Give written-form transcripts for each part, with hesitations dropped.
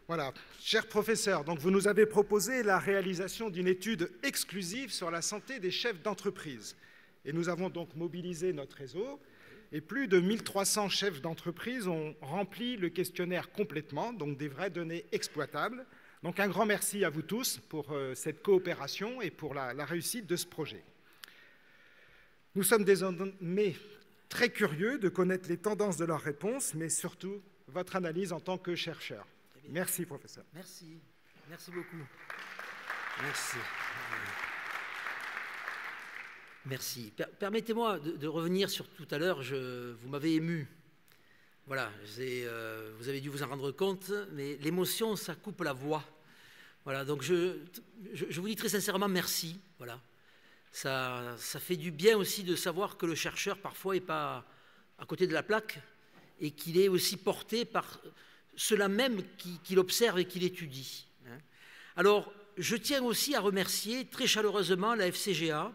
Voilà, cher professeur, donc vous nous avez proposé la réalisation d'une étude exclusive sur la santé des chefs d'entreprise. Et nous avons donc mobilisé notre réseau et plus de 1300 chefs d'entreprise ont rempli le questionnaire complètement, donc des vraies données exploitables. Donc un grand merci à vous tous pour cette coopération et pour la réussite de ce projet. Nous sommes désormais très curieux de connaître les tendances de leurs réponses, mais surtout votre analyse en tant que chercheur. Merci, professeur. Merci. Merci beaucoup. Merci. Merci. Permettez-moi de revenir sur tout à l'heure. Vous m'avez ému. Voilà, vous avez dû vous en rendre compte, mais l'émotion, ça coupe la voix. Voilà, donc je vous dis très sincèrement merci. Voilà. Ça fait du bien aussi de savoir que le chercheur, parfois, n'est pas à côté de la plaque et qu'il est aussi porté par cela même qu'il observe et qu'il étudie. Alors, je tiens aussi à remercier très chaleureusement la FCGA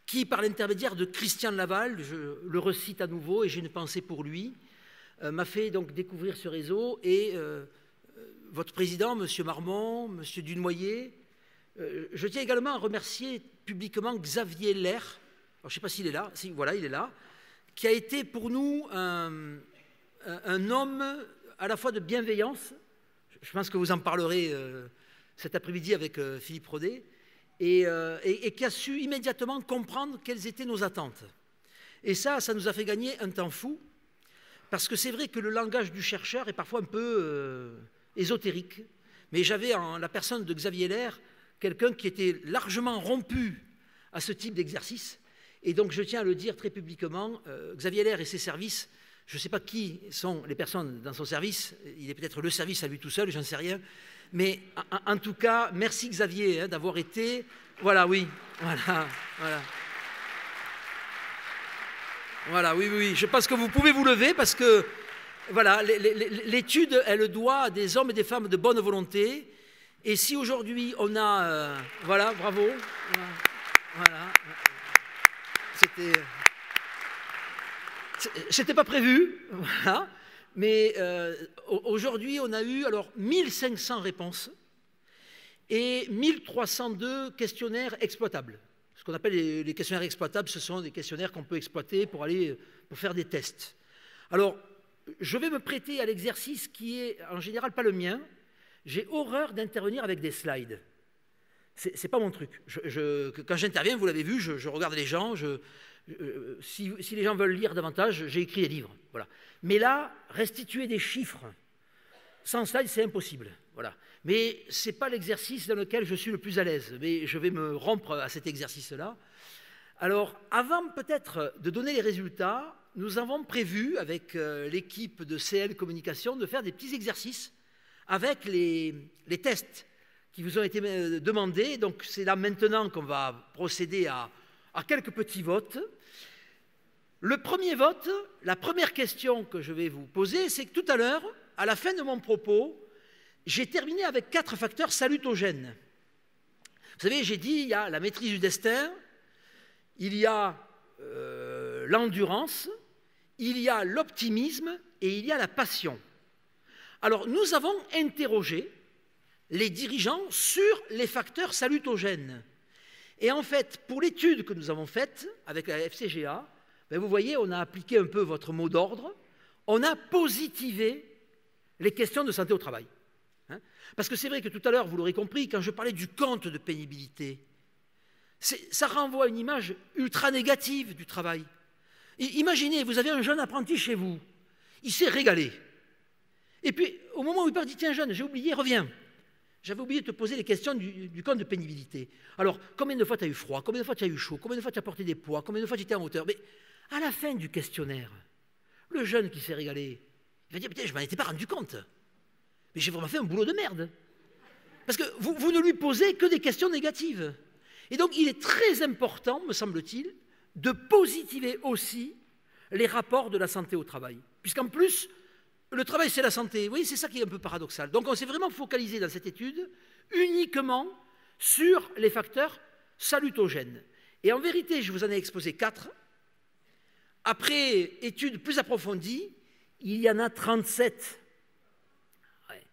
qui, par l'intermédiaire de Christian Laval, je le recite à nouveau et j'ai une pensée pour lui, m'a fait donc découvrir ce réseau et votre président, M. Marmont, M. Dunoyer. Je tiens également à remercier publiquement Xavier Lair, je ne sais pas s'il est là, si, voilà, il est là, qui a été pour nous un homme à la fois de bienveillance, je pense que vous en parlerez cet après-midi avec Philippe Rodet, et qui a su immédiatement comprendre quelles étaient nos attentes. Et ça nous a fait gagner un temps fou, parce que c'est vrai que le langage du chercheur est parfois un peu ésotérique, mais j'avais en la personne de Xavier Lair quelqu'un qui était largement rompu à ce type d'exercice, et donc je tiens à le dire très publiquement, Xavier Lair et ses services, je ne sais pas qui sont les personnes dans son service, il est peut-être le service à lui tout seul, j'en sais rien, mais en tout cas, merci Xavier d'avoir été, voilà, oui, voilà. Voilà, oui, je pense que vous pouvez vous lever parce que, voilà, l'étude, elle doit à des hommes et des femmes de bonne volonté, et si aujourd'hui on a, voilà, bravo, voilà, c'était pas prévu, voilà, mais aujourd'hui on a eu alors 1500 réponses et 1302 questionnaires exploitables. Ce qu'on appelle les questionnaires exploitables, ce sont des questionnaires qu'on peut exploiter pour faire des tests. Alors, je vais me prêter à l'exercice qui est en général pas le mien. J'ai horreur d'intervenir avec des slides. C'est pas mon truc. Quand j'interviens, vous l'avez vu, je regarde les gens, si les gens veulent lire davantage, j'ai écrit des livres. Voilà. Mais là, restituer des chiffres sans slide, c'est impossible. Voilà. Mais ce n'est pas l'exercice dans lequel je suis le plus à l'aise. Mais je vais me rompre à cet exercice-là. Alors, avant peut-être de donner les résultats, nous avons prévu, avec l'équipe de CL Communication, de faire des petits exercices avec les tests qui vous ont été demandés. Donc, c'est là maintenant qu'on va procéder à quelques petits votes. Le premier vote, la première question que je vais vous poser, c'est que tout à l'heure, à la fin de mon propos, j'ai terminé avec 4 facteurs salutogènes. Vous savez, j'ai dit, il y a la maîtrise du destin, il y a l'endurance, il y a l'optimisme et il y a la passion. Alors, nous avons interrogé les dirigeants sur les facteurs salutogènes. Et en fait, pour l'étude que nous avons faite avec la FCGA, ben vous voyez, on a appliqué un peu votre mot d'ordre, on a positivé les questions de santé au travail. Parce que c'est vrai que tout à l'heure, vous l'aurez compris, quand je parlais du compte de pénibilité, ça renvoie à une image ultra négative du travail. Imaginez, vous avez un jeune apprenti chez vous, il s'est régalé. Et puis, au moment où il part, il dit « Tiens, jeune, j'ai oublié, reviens. J'avais oublié de te poser les questions du compte de pénibilité. Alors, combien de fois tu as eu froid? Combien de fois tu as eu chaud? Combien de fois tu as porté des poids? Combien de fois tu étais en hauteur ?» Mais à la fin du questionnaire, le jeune qui s'est régalé, il va dire « Putain, je ne m'en étais pas rendu compte. Mais j'ai vraiment fait un boulot de merde. » Parce que vous ne lui posez que des questions négatives. Et donc, il est très important, me semble-t-il, de positiver aussi les rapports de la santé au travail. Puisqu'en plus, le travail, c'est la santé. Oui, c'est ça qui est un peu paradoxal. Donc, on s'est vraiment focalisé dans cette étude uniquement sur les facteurs salutogènes. Et en vérité, je vous en ai exposé 4. Après études plus approfondies, il y en a 37. Ouais.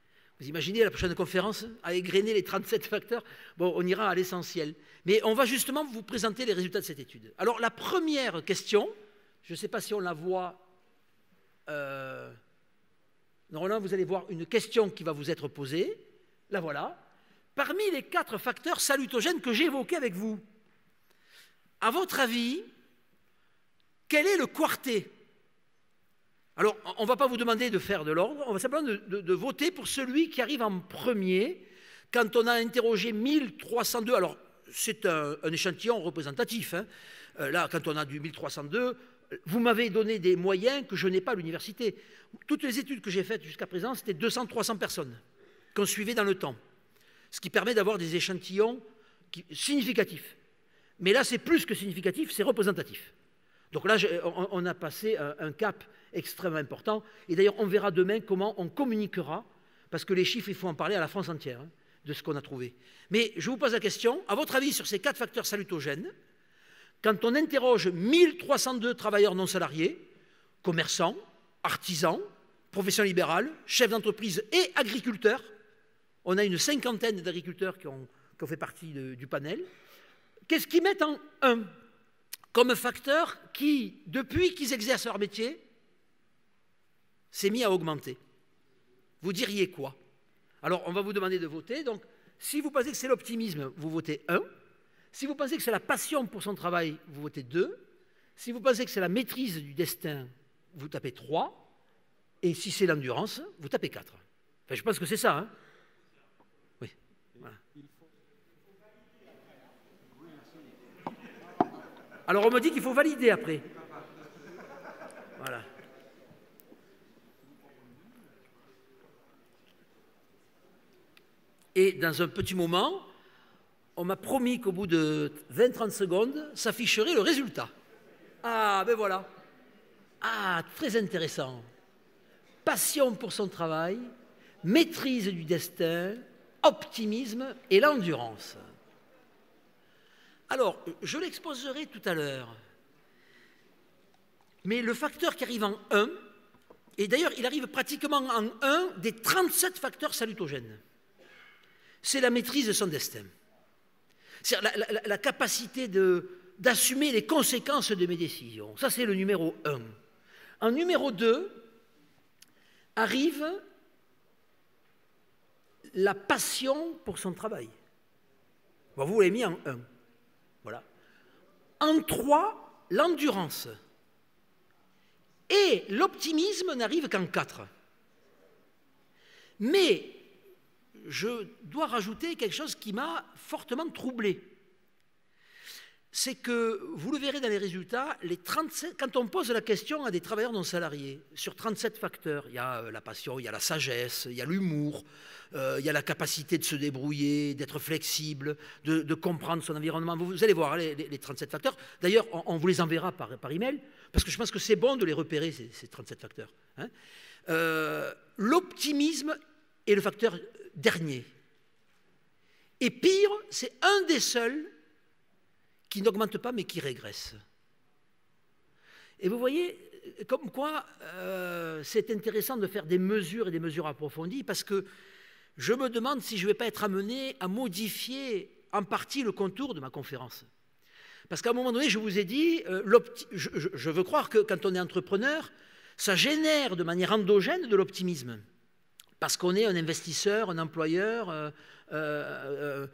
Vous imaginez la prochaine conférence à égrener les 37 facteurs? Bon, on ira à l'essentiel. Mais on va justement vous présenter les résultats de cette étude. Alors, la première question, je ne sais pas si on la voit. Normalement, vous allez voir une question qui va vous être posée. La voilà. Parmi les 4 facteurs salutogènes que j'ai évoqués avec vous, à votre avis, quel est le quarté? Alors, on ne va pas vous demander de faire de l'ordre, on va simplement de voter pour celui qui arrive en premier. Quand on a interrogé 1302, alors c'est un échantillon représentatif. Hein. Là, quand on a du 1302, vous m'avez donné des moyens que je n'ai pas à l'université. Toutes les études que j'ai faites jusqu'à présent, c'était 200-300 personnes qu'on suivait dans le temps. Ce qui permet d'avoir des échantillons significatifs. Mais là, c'est plus que significatif, c'est représentatif. Donc là, on a passé un cap extrêmement important. Et d'ailleurs, on verra demain comment on communiquera, parce que les chiffres, il faut en parler à la France entière, hein, de ce qu'on a trouvé. Mais je vous pose la question, à votre avis, sur ces 4 facteurs salutogènes, quand on interroge 1302 travailleurs non salariés, commerçants, artisans, professions libérales, chefs d'entreprise et agriculteurs, on a une 50aine d'agriculteurs qui ont fait partie du panel, qu'est-ce qu'ils mettent en 1 comme facteur qui, depuis qu'ils exercent leur métier, s'est mis à augmenter? Vous diriez quoi? Alors, on va vous demander de voter. Donc, si vous pensez que c'est l'optimisme, vous votez 1. Si vous pensez que c'est la passion pour son travail, vous votez 2. Si vous pensez que c'est la maîtrise du destin, vous tapez 3. Et si c'est l'endurance, vous tapez 4. Enfin, je pense que c'est ça. Hein? Oui. Voilà. Alors, on me dit qu'il faut valider après. Voilà. Et dans un petit moment, on m'a promis qu'au bout de 20-30 secondes, s'afficherait le résultat. Ah, ben voilà. Ah, très intéressant. Passion pour son travail, maîtrise du destin, optimisme et l'endurance. Alors, je l'exposerai tout à l'heure. Mais le facteur qui arrive en 1, et d'ailleurs, il arrive pratiquement en 1 des 37 facteurs salutogènes, c'est la maîtrise de son destin. C'est la capacité d'assumer les conséquences de mes décisions. Ça, c'est le numéro 1. En numéro 2, arrive la passion pour son travail. Bon, vous l'avez mis en 1. Voilà. En 3, l'endurance. Et l'optimisme n'arrive qu'en 4. Mais je dois rajouter quelque chose qui m'a fortement troublé. C'est que, vous le verrez dans les résultats, quand on pose la question à des travailleurs non salariés, sur 37 facteurs, il y a la passion, il y a la sagesse, il y a l'humour, il y a la capacité de se débrouiller, d'être flexible, de comprendre son environnement. Vous allez voir les 37 facteurs. D'ailleurs, on vous les enverra par email, parce que je pense que c'est bon de les repérer, ces 37 facteurs. Hein. L'optimisme est le facteur dernier. Et pire, c'est un des seuls qui n'augmente pas mais qui régresse. Et vous voyez, comme quoi c'est intéressant de faire des mesures et des mesures approfondies, parce que je me demande si je ne vais pas être amené à modifier en partie le contour de ma conférence. Parce qu'à un moment donné, je vous ai dit, je veux croire que quand on est entrepreneur, ça génère de manière endogène de l'optimisme. Parce qu'on est un investisseur, un employeur, un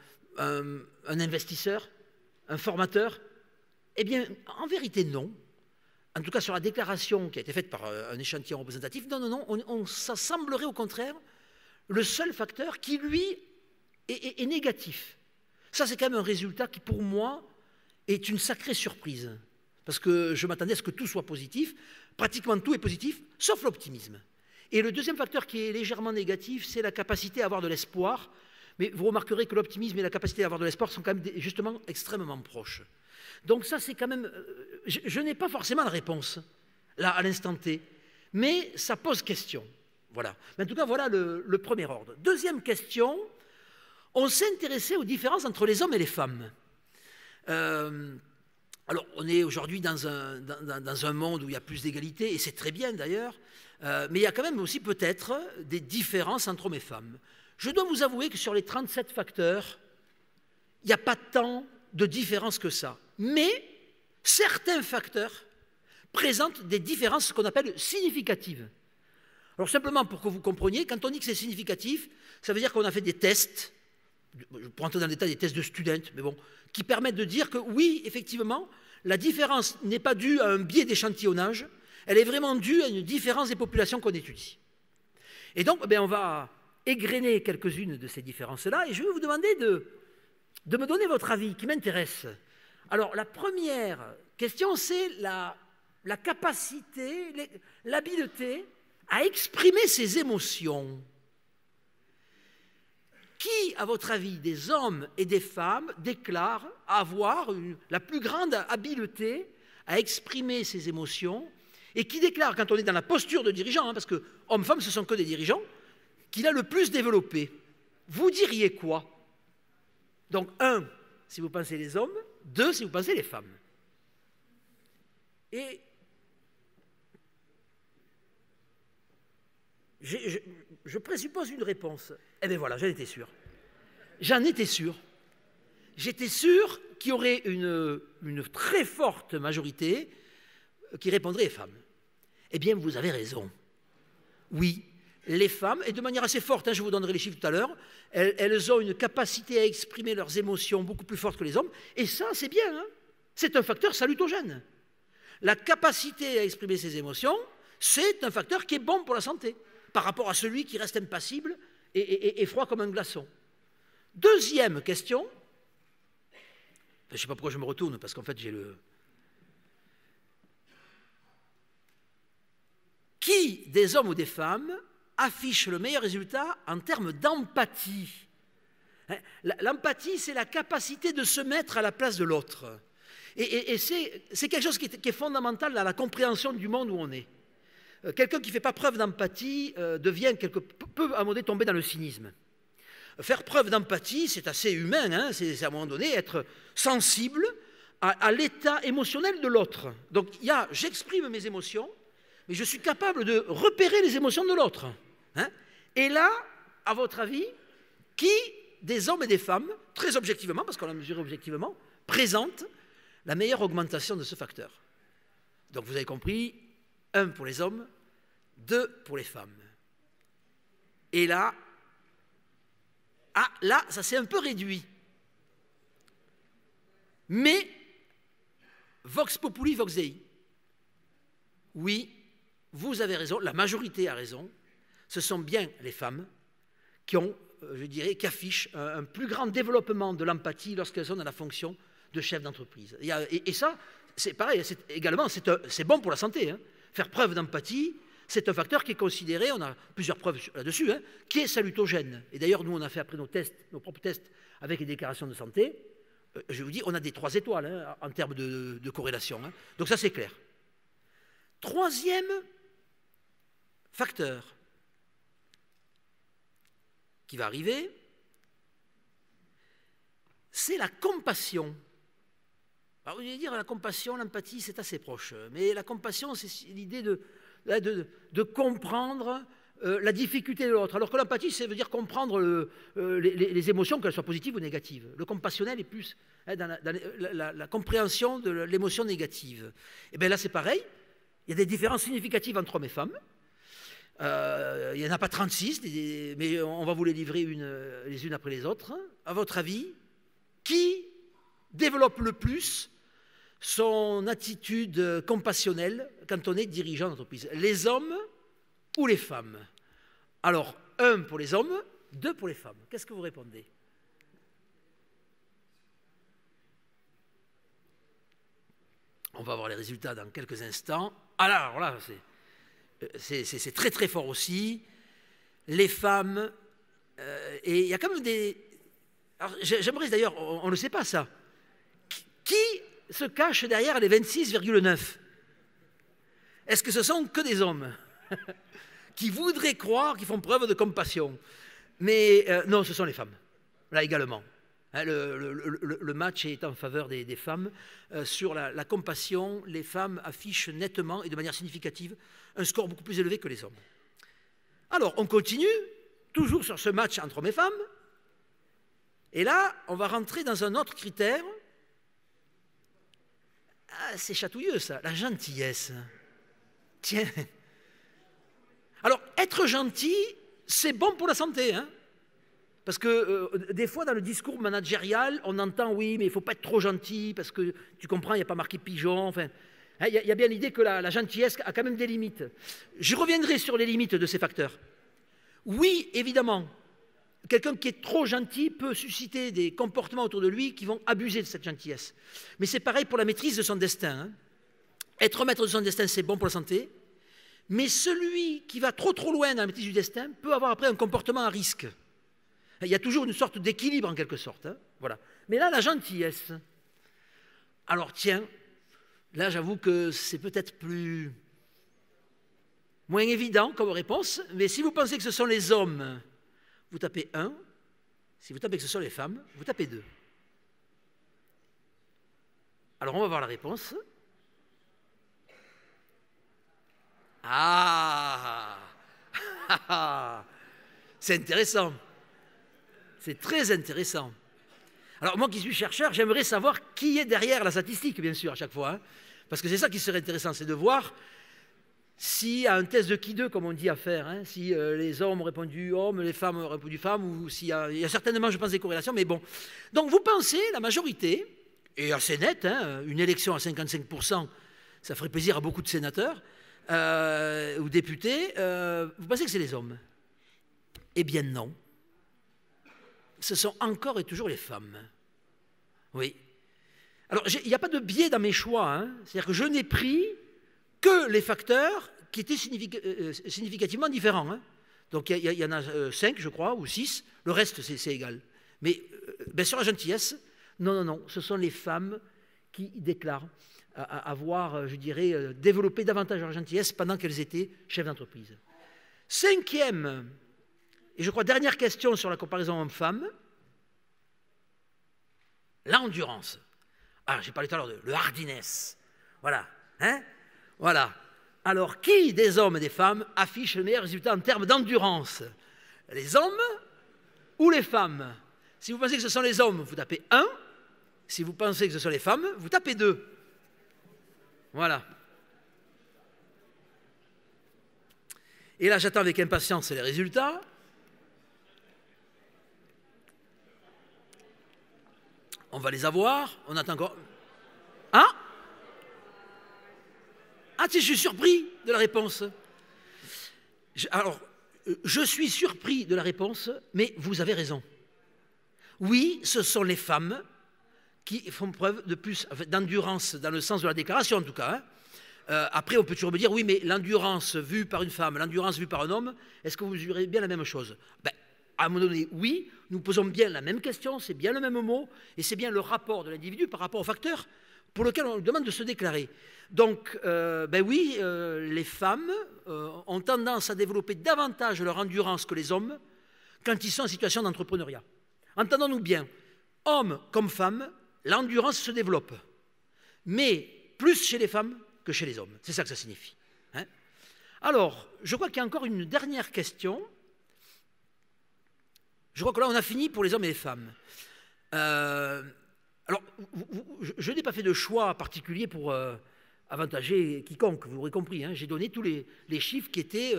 investisseur, un formateur. Eh bien, en vérité, non. En tout cas, sur la déclaration qui a été faite par un échantillon représentatif, non, ça semblerait au contraire le seul facteur qui, lui, est négatif. Ça, c'est quand même un résultat qui, pour moi, est une sacrée surprise. Parce que je m'attendais à ce que tout soit positif. Pratiquement tout est positif, sauf l'optimisme. Et le deuxième facteur qui est légèrement négatif, c'est la capacité à avoir de l'espoir. Mais vous remarquerez que l'optimisme et la capacité à avoir de l'espoir sont quand même justement extrêmement proches. Donc ça, c'est quand même... Je n'ai pas forcément la réponse, là, à l'instant T. Mais ça pose question. Voilà. Mais en tout cas, voilà le premier ordre. Deuxième question, on s'est intéressé aux différences entre les hommes et les femmes. Alors, on est aujourd'hui dans un monde où il y a plus d'égalité, et c'est très bien d'ailleurs. Mais il y a quand même aussi peut-être des différences entre hommes et femmes. Je dois vous avouer que sur les 37 facteurs, il n'y a pas tant de différences que ça. Mais certains facteurs présentent des différences qu'on appelle significatives. Alors simplement pour que vous compreniez, quand on dit que c'est significatif, ça veut dire qu'on a fait des tests, pour entrer dans le détail des tests de students, mais bon, qui permettent de dire que oui, effectivement, la différence n'est pas due à un biais d'échantillonnage, elle est vraiment due à une différence des populations qu'on étudie. Et donc, on va égrener quelques-unes de ces différences-là, et je vais vous demander de me donner votre avis, qui m'intéresse. Alors, la première question, c'est la capacité, l'habileté à exprimer ses émotions. Qui, à votre avis, des hommes et des femmes, déclare avoir la plus grande habileté à exprimer ses émotions et qui déclare, quand on est dans la posture de dirigeant, parce que hommes-femmes, ce ne sont que des dirigeants, qu'il a le plus développé? Vous diriez quoi? Donc, 1, si vous pensez les hommes, 2, si vous pensez les femmes. Et je présuppose une réponse. Eh bien voilà, j'en étais sûr. J'en étais sûr. J'étais sûr qu'il y aurait une très forte majorité qui répondrait les femmes. Eh bien, vous avez raison. Oui, les femmes, et de manière assez forte, je vous donnerai les chiffres tout à l'heure, elles ont une capacité à exprimer leurs émotions beaucoup plus forte que les hommes, et ça, c'est bien, hein. C'est un facteur salutogène. La capacité à exprimer ses émotions, c'est un facteur qui est bon pour la santé, par rapport à celui qui reste impassible et froid comme un glaçon. Deuxième question, je ne sais pas pourquoi je me retourne, parce qu'en fait, j'ai le... Qui, des hommes ou des femmes, affiche le meilleur résultat en termes d'empathie? L'empathie, c'est la capacité de se mettre à la place de l'autre. Et c'est quelque chose qui est fondamental dans la compréhension du monde où on est. Quelqu'un qui ne fait pas preuve d'empathie peut à un moment donné tomber dans le cynisme. Faire preuve d'empathie, c'est assez humain, hein, c'est à un moment donné être sensible à l'état émotionnel de l'autre. Donc j'exprime mes émotions, mais je suis capable de repérer les émotions de l'autre. Hein. Et là, à votre avis, qui des hommes et des femmes, très objectivement, parce qu'on l'a mesuré objectivement, présente la meilleure augmentation de ce facteur? Donc vous avez compris, 1 pour les hommes, 2 pour les femmes. Et là, ça s'est un peu réduit. Mais, vox populi, vox dei. Oui, vous avez raison, la majorité a raison. Ce sont bien les femmes qui ont, qui affichent un plus grand développement de l'empathie lorsqu'elles sont dans la fonction de chef d'entreprise. Et ça, c'est pareil, c'est bon pour la santé. Hein. Faire preuve d'empathie, c'est un facteur qui est considéré, on a plusieurs preuves là-dessus, hein, qui est salutogène. Et d'ailleurs, nous, on a fait après nos propres tests avec les déclarations de santé. Je vous dis, on a des 3 étoiles hein, en termes de corrélation. Hein. Donc ça, c'est clair. Troisième facteur qui va arriver, c'est la compassion. Alors, vous allez dire, la compassion, l'empathie, c'est assez proche. Mais la compassion, c'est l'idée de comprendre la difficulté de l'autre. Alors que l'empathie, ça veut dire comprendre les émotions, qu'elles soient positives ou négatives. Le compassionnel est plus dans la compréhension de l'émotion négative. Et bien là, c'est pareil. Il y a des différences significatives entre hommes et femmes. Il n'y en a pas 36, mais on va vous les livrer les unes après les autres. À votre avis, qui développe le plus son attitude compassionnelle quand on est dirigeant d'entreprise? Les hommes ou les femmes? Alors, 1 pour les hommes, 2 pour les femmes. Qu'est-ce que vous répondez? On va voir les résultats dans quelques instants. Alors là, c'est très très fort aussi. Les femmes, et il y a quand même des... Alors, j'aimerais d'ailleurs, on ne le sait pas ça, qui se cache derrière les 26,9? Est-ce que ce sont que des hommes qui voudraient croire qu'ils font preuve de compassion? Mais non, ce sont les femmes, là également. Hein, le match est en faveur des femmes. Sur la compassion, les femmes affichent nettement et de manière significative un score beaucoup plus élevé que les hommes. Alors, on continue, toujours sur ce match entre hommes et femmes. Et là, on va rentrer dans un autre critère. Ah, c'est chatouilleux, ça, la gentillesse. Tiens. Alors, être gentil, c'est bon pour la santé, hein? Parce que des fois, dans le discours managérial, on entend, oui, mais il ne faut pas être trop gentil, parce que, tu comprends, il n'y a pas marqué pigeon, enfin... Il y a bien l'idée que la gentillesse a quand même des limites. Je reviendrai sur les limites de ces facteurs. Oui, évidemment, quelqu'un qui est trop gentil peut susciter des comportements autour de lui qui vont abuser de cette gentillesse. Mais c'est pareil pour la maîtrise de son destin. Hein. Être maître de son destin, c'est bon pour la santé, mais celui qui va trop loin dans la maîtrise du destin peut avoir après un comportement à risque. Il y a toujours une sorte d'équilibre en quelque sorte. Hein. Voilà. Mais là, la gentillesse. Alors tiens, là j'avoue que c'est peut-être moins évident comme réponse, mais si vous pensez que ce sont les hommes, vous tapez 1. Si vous tapez que ce sont les femmes, vous tapez 2. Alors on va voir la réponse. Ah c'est intéressant. C'est très intéressant. Alors moi qui suis chercheur, j'aimerais savoir qui est derrière la statistique, bien sûr, à chaque fois. Hein, parce que c'est ça qui serait intéressant, c'est de voir s'il y a un test de qui d'eux, comme on dit, à faire, hein, si les hommes ont répondu hommes, les femmes ont répondu femmes, ou s'il y a certainement, je pense, des corrélations, mais bon. Donc vous pensez, la majorité, et assez nette, hein, une élection à 55%, ça ferait plaisir à beaucoup de sénateurs ou députés, vous pensez que c'est les hommes? Eh bien non. Ce sont encore et toujours les femmes. Oui. Alors, il n'y a pas de biais dans mes choix, hein. C'est-à-dire que je n'ai pris que les facteurs qui étaient significativement différents. Hein. Donc, il y en a 5, je crois, ou 6. Le reste, c'est égal. Mais sur la gentillesse, non, ce sont les femmes qui déclarent avoir, je dirais, développé davantage leur gentillesse pendant qu'elles étaient chefs d'entreprise. 5e, et je crois dernière question sur la comparaison homme-femme, l'endurance. Ah, j'ai parlé tout à l'heure de le hardiness. Voilà. Hein? Voilà. Alors, qui des hommes et des femmes affiche le meilleur résultat en termes d'endurance? Les hommes ou les femmes? Si vous pensez que ce sont les hommes, vous tapez 1. Si vous pensez que ce sont les femmes, vous tapez 2. Voilà. Et là, j'attends avec impatience les résultats. On va les avoir. On attend encore. Hein? Ah, je suis surpris de la réponse. Je suis surpris de la réponse, mais vous avez raison. Oui, ce sont les femmes qui font preuve de plus d'endurance, dans le sens de la déclaration en tout cas. Hein. Après, on peut toujours me dire, oui, mais l'endurance vue par une femme, l'endurance vue par un homme, est-ce que vous mesurez bien la même chose? À un moment donné, oui, nous posons bien la même question, c'est bien le même mot, et c'est bien le rapport de l'individu par rapport au facteur pour lequel on demande de se déclarer. Donc, oui, les femmes ont tendance à développer davantage leur endurance que les hommes quand ils sont en situation d'entrepreneuriat. Entendons-nous bien, hommes comme femmes, l'endurance se développe, mais plus chez les femmes que chez les hommes. C'est ça que ça signifie. Hein? Alors, je crois qu'il y a encore une dernière question. Je crois que là, on a fini pour les hommes et les femmes. Alors, je n'ai pas fait de choix particulier pour avantager quiconque, vous l'aurez compris. Hein, j'ai donné tous les chiffres qui étaient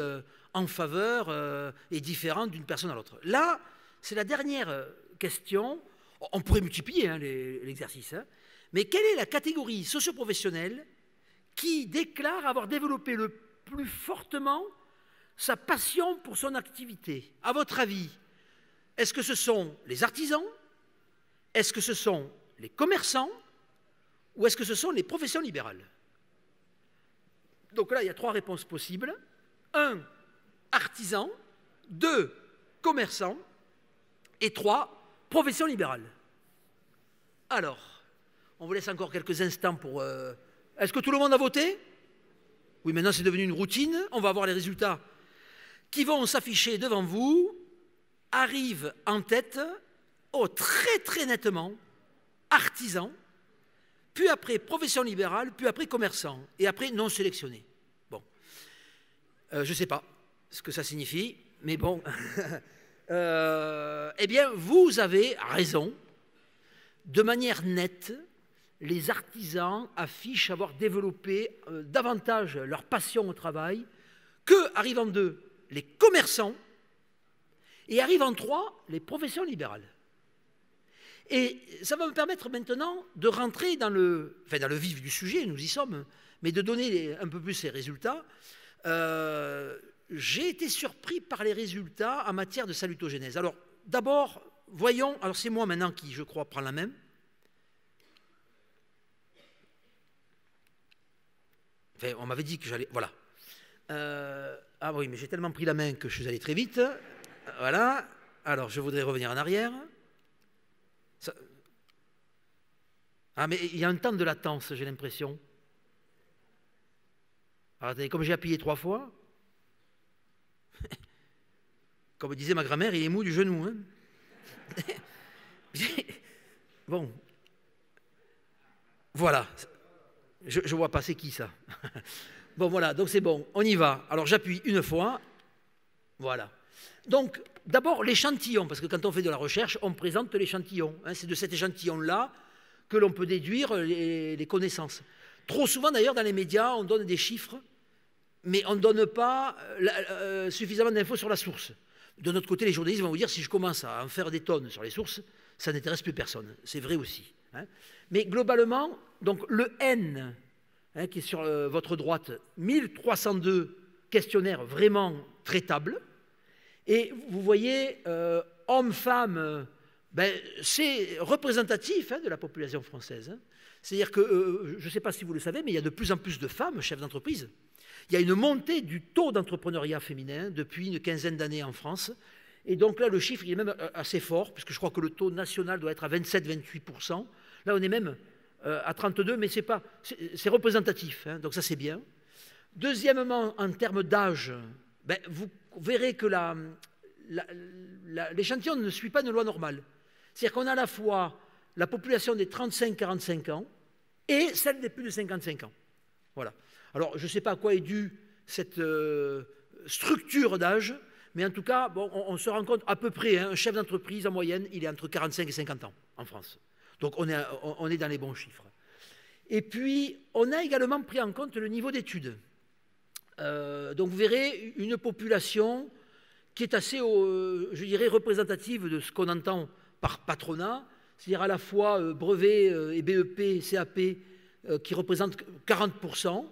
en faveur et différents d'une personne à l'autre. Là, c'est la dernière question. On pourrait multiplier hein, l'exercice. Hein, mais quelle est la catégorie socio-professionnelle qui déclare avoir développé le plus fortement sa passion pour son activité? À votre avis, est-ce que ce sont les artisans? Est-ce que ce sont les commerçants? Ou est-ce que ce sont les professions libérales? Donc là, il y a 3 réponses possibles. 1, artisan. 2, commerçant. Et 3, profession libérale. Alors, on vous laisse encore quelques instants pour... Est-ce que tout le monde a voté? Oui, maintenant c'est devenu une routine. On va voir les résultats qui vont s'afficher devant vous. Arrive en tête oh, très très nettement, artisan, puis après profession libérale, puis après commerçant, et après non sélectionné. Bon, je ne sais pas ce que ça signifie, mais bon, eh bien, vous avez raison. De manière nette, les artisans affichent avoir développé davantage leur passion au travail que, arrivent en deux, les commerçants, et arrivent en trois, les professions libérales. Et ça va me permettre maintenant de rentrer dans le vif du sujet, nous y sommes, mais de donner un peu plus ces résultats. J'ai été surpris par les résultats en matière de salutogénèse. Alors, d'abord, voyons, alors c'est moi maintenant qui, je crois, prends la main. Enfin, on m'avait dit que j'allais... Voilà. Ah oui, mais j'ai tellement pris la main que je suis allé très vite. Voilà. Alors, je voudrais revenir en arrière. Ça... Ah, mais il y a un temps de latence, j'ai l'impression. Alors, attendez, comme j'ai appuyé 3 fois, comme disait ma grand-mère, il est mou du genou. Hein. Bon. Voilà. Je ne vois pas, c'est qui ça? Bon, voilà, donc c'est bon, on y va. Alors, j'appuie une fois. Voilà. Donc, d'abord, l'échantillon, parce que quand on fait de la recherche, on présente l'échantillon. Hein, c'est de cet échantillon-là que l'on peut déduire les connaissances. Trop souvent, d'ailleurs, dans les médias, on donne des chiffres, mais on ne donne pas suffisamment d'infos sur la source. De notre côté, les journalistes vont vous dire, si je commence à en faire des tonnes sur les sources, ça n'intéresse plus personne. C'est vrai aussi. Hein. Mais globalement, donc le N, hein, qui est sur votre droite, 1302 questionnaires vraiment traitables. Et vous voyez, hommes-femmes, ben, c'est représentatif hein, de la population française. Hein. C'est-à-dire que, je ne sais pas si vous le savez, mais il y a de plus en plus de femmes chefs d'entreprise. Il y a une montée du taux d'entrepreneuriat féminin depuis une quinzaine d'années en France. Et donc là, le chiffre il est même assez fort, puisque je crois que le taux national doit être à 27-28%. Là, on est même à 32%, mais c'est représentatif. Hein, donc ça, c'est bien. Deuxièmement, en termes d'âge, ben, vous verrez que l'échantillon ne suit pas une loi normale. C'est-à-dire qu'on a à la fois la population des 35-45 ans et celle des plus de 55 ans. Voilà. Alors, je ne sais pas à quoi est due cette structure d'âge, mais en tout cas, bon, on se rend compte à peu près, hein, un chef d'entreprise, en moyenne, il est entre 45 et 50 ans en France. Donc, on est dans les bons chiffres. Et puis, on a également pris en compte le niveau d'études. Donc, vous verrez une population qui est assez, je dirais, représentative de ce qu'on entend par patronat, c'est-à-dire à la fois brevet et BEP, CAP, qui représentent 40%,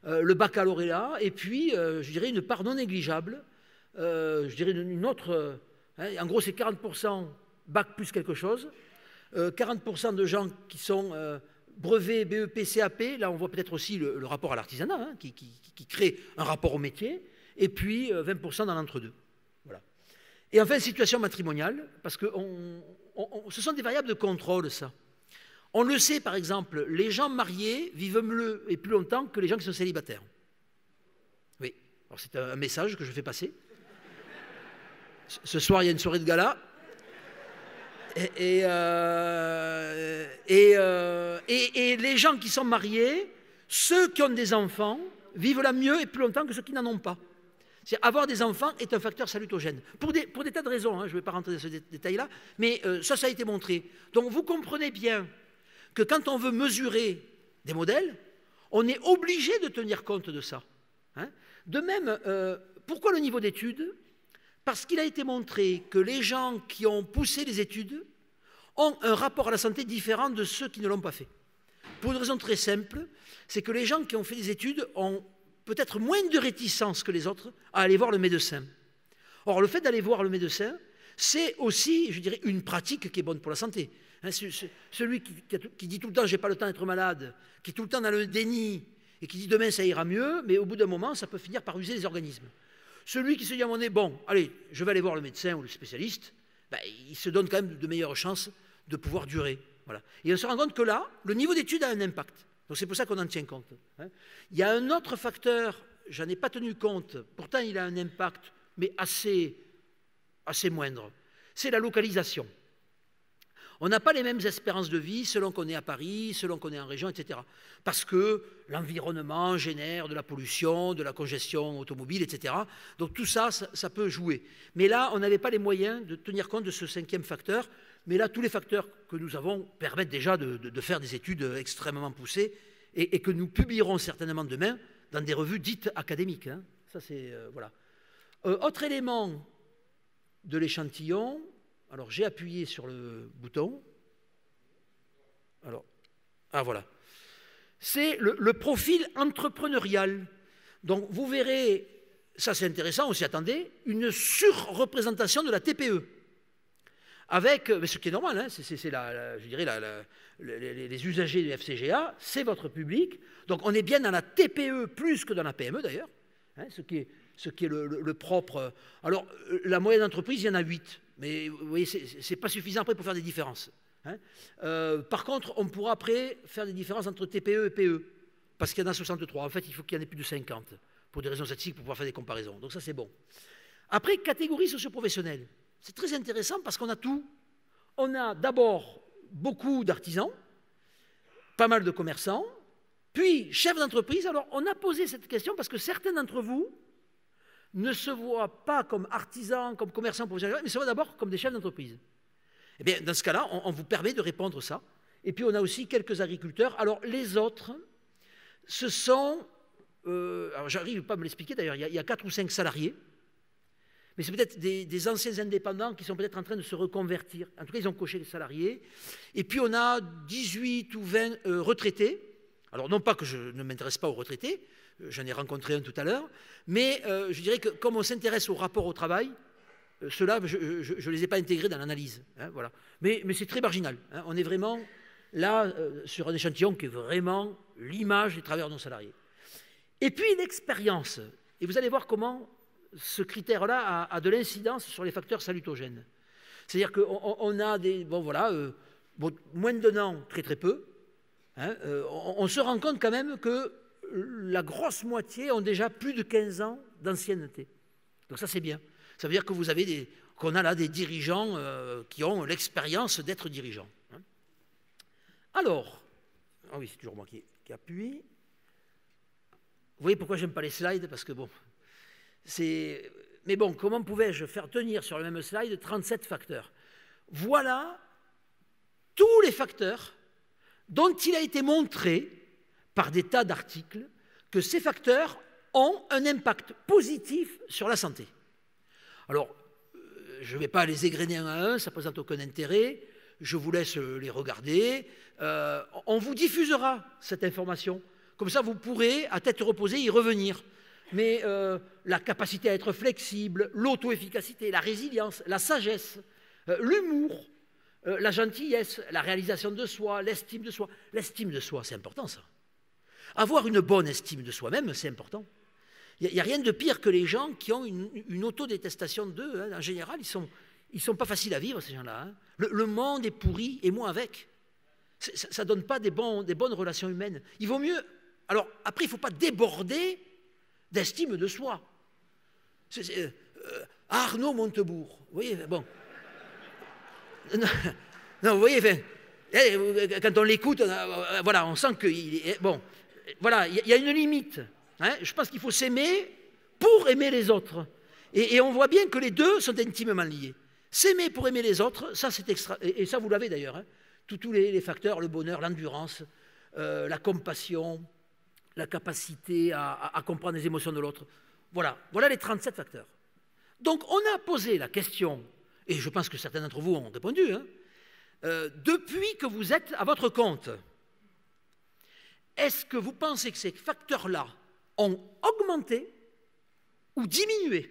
le baccalauréat, et puis, je dirais, une part non négligeable, je dirais une autre, hein, en gros, c'est 40% bac plus quelque chose, 40% de gens qui sont brevet, BEP, CAP, là on voit peut-être aussi le rapport à l'artisanat, hein, qui crée un rapport au métier, et puis 20% dans l'entre-deux. Voilà. Et enfin, situation matrimoniale, parce que ce sont des variables de contrôle, ça. On le sait, par exemple, les gens mariés vivent mieux et plus longtemps que les gens qui sont célibataires. Oui, alors c'est un message que je fais passer. Ce soir, il y a une soirée de gala. Et les gens qui sont mariés, ceux qui ont des enfants, vivent là mieux et plus longtemps que ceux qui n'en ont pas. Avoir des enfants est un facteur salutogène. Pour des tas de raisons, hein, je ne vais pas rentrer dans ce détail-là, mais ça a été montré. Donc vous comprenez bien que quand on veut mesurer des modèles, on est obligé de tenir compte de ça. Hein. De même, pourquoi le niveau d'études? Parce qu'il a été montré que les gens qui ont poussé les études ont un rapport à la santé différent de ceux qui ne l'ont pas fait. Pour une raison très simple, c'est que les gens qui ont fait des études ont peut-être moins de réticence que les autres à aller voir le médecin. Or, le fait d'aller voir le médecin, c'est aussi, je dirais, une pratique qui est bonne pour la santé. Hein, celui qui dit tout le temps « j'ai pas le temps d'être malade », qui est tout le temps dans le déni et qui dit « demain ça ira mieux », mais au bout d'un moment, ça peut finir par user les organismes. Celui qui se dit à un moment donné « bon, allez, je vais aller voir le médecin ou le spécialiste ben, », il se donne quand même de meilleures chances de pouvoir durer. Voilà. Et on se rend compte que là, le niveau d'études a un impact. Donc c'est pour ça qu'on en tient compte. Hein. Il y a un autre facteur, j'en ai pas tenu compte, pourtant il a un impact, mais assez moindre. C'est la localisation. On n'a pas les mêmes espérances de vie selon qu'on est à Paris, selon qu'on est en région, etc. Parce que l'environnement génère de la pollution, de la congestion automobile, etc. Donc tout ça, ça peut jouer. Mais là, on n'avait pas les moyens de tenir compte de ce 5e facteur. Mais là, tous les facteurs que nous avons permettent déjà de faire des études extrêmement poussées et que nous publierons certainement demain dans des revues dites académiques. Hein. Ça, c'est... voilà. Autre élément de l'échantillon, alors j'ai appuyé sur le bouton. Alors, voilà. C'est le profil entrepreneurial. Donc vous verrez, ça c'est intéressant, on s'y attendait, une surreprésentation de la TPE. Avec, ce qui est normal, hein, je dirais les usagers du FCGA, c'est votre public. Donc on est bien dans la TPE plus que dans la PME d'ailleurs, hein, ce qui est le propre. Alors la moyenne d'entreprise, il y en a 8, mais vous voyez, ce n'est pas suffisant après pour faire des différences. Hein. Par contre, on pourra après faire des différences entre TPE et PE, parce qu'il y en a 63. En fait, il faut qu'il y en ait plus de 50 pour des raisons statistiques, pour pouvoir faire des comparaisons. Donc ça, c'est bon. Après, catégorie socio-professionnelle. C'est très intéressant parce qu'on a tout. On a d'abord beaucoup d'artisans, pas mal de commerçants, puis chefs d'entreprise. Alors, on a posé cette question parce que certains d'entre vous ne se voient pas comme artisans, comme commerçants professionnels, mais se voient d'abord comme des chefs d'entreprise. Eh bien, dans ce cas-là, on vous permet de répondre ça. Et puis, on a aussi quelques agriculteurs. Alors, les autres, ce sont... alors, j'arrive pas à me l'expliquer, d'ailleurs, il y a 4 ou 5 salariés. Mais c'est peut-être des anciens indépendants qui sont peut-être en train de se reconvertir. En tout cas, ils ont coché les salariés. Et puis, on a 18 ou 20 retraités. Alors, non pas que je ne m'intéresse pas aux retraités, j'en ai rencontré un tout à l'heure, mais je dirais que comme on s'intéresse au rapport au travail, ceux-là, je ne les ai pas intégrés dans l'analyse. Hein, voilà. Mais c'est très marginal. Hein. On est vraiment là sur un échantillon qui est vraiment l'image des travailleurs non salariés. Et puis, l'expérience. Et vous allez voir comment... ce critère-là a de l'incidence sur les facteurs salutogènes. C'est-à-dire qu'on a moins de 1 an, très très peu. Hein, on se rend compte quand même que la grosse moitié ont déjà plus de 15 ans d'ancienneté. Donc ça, c'est bien. Ça veut dire que qu'on a là des dirigeants qui ont l'expérience d'être dirigeants. Hein. Alors, ah oui, c'est toujours moi qui appuie. Vous voyez pourquoi j'aime pas les slides? Parce que bon... Mais bon, comment pouvais-je faire tenir sur le même slide 37 facteurs? Voilà tous les facteurs dont il a été montré par des tas d'articles que ces facteurs ont un impact positif sur la santé. Alors, je ne vais pas les égrener un à un, ça ne présente aucun intérêt, je vous laisse les regarder. On vous diffusera cette information, comme ça vous pourrez, à tête reposée, y revenir. Mais la capacité à être flexible, l'auto-efficacité, la résilience, la sagesse, l'humour, la gentillesse, la réalisation de soi, l'estime de soi. L'estime de soi, c'est important ça. Avoir une bonne estime de soi-même, c'est important. Il n'y a rien de pire que les gens qui ont une autodétestation d'eux. Hein. En général, ils sont pas faciles à vivre, ces gens-là. Hein. Le monde est pourri, et moi avec. Ça ne donne pas des bonnes relations humaines. Il vaut mieux... Alors, après, il ne faut pas déborder d'estime de soi. Arnaud Montebourg, vous voyez, bon. Non, vous voyez, quand on l'écoute, voilà, on sent qu'il est... Bon, voilà, il y a une limite. Hein, je pense qu'il faut s'aimer pour aimer les autres. Et on voit bien que les deux sont intimement liés. S'aimer pour aimer les autres, ça c'est extra... Et ça, vous l'avez d'ailleurs. Hein, tous les facteurs, le bonheur, l'endurance, la compassion... la capacité à comprendre les émotions de l'autre. Voilà les 37 facteurs. Donc, on a posé la question, et je pense que certains d'entre vous ont répondu, hein, depuis que vous êtes à votre compte, est-ce que vous pensez que ces facteurs-là ont augmenté ou diminué?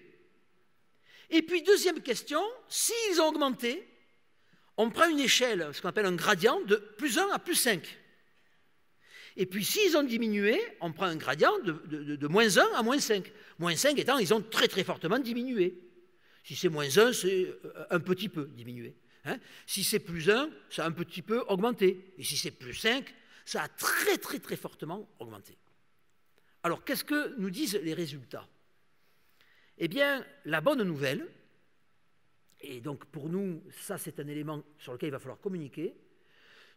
Et puis, deuxième question, s'ils ont augmenté, on prend une échelle, ce qu'on appelle un gradient, de plus 1 à plus 5. Et puis, s'ils ont diminué, on prend un gradient de moins 1 à moins 5. Moins 5 étant, ils ont très très fortement diminué. Si c'est moins 1, c'est un petit peu diminué. Hein. Si c'est plus 1, ça a un petit peu augmenté. Et si c'est plus 5, ça a très très très fortement augmenté. Alors, qu'est-ce que nous disent les résultats? Eh bien, la bonne nouvelle, et et donc pour nous, ça c'est un élément sur lequel il va falloir communiquer,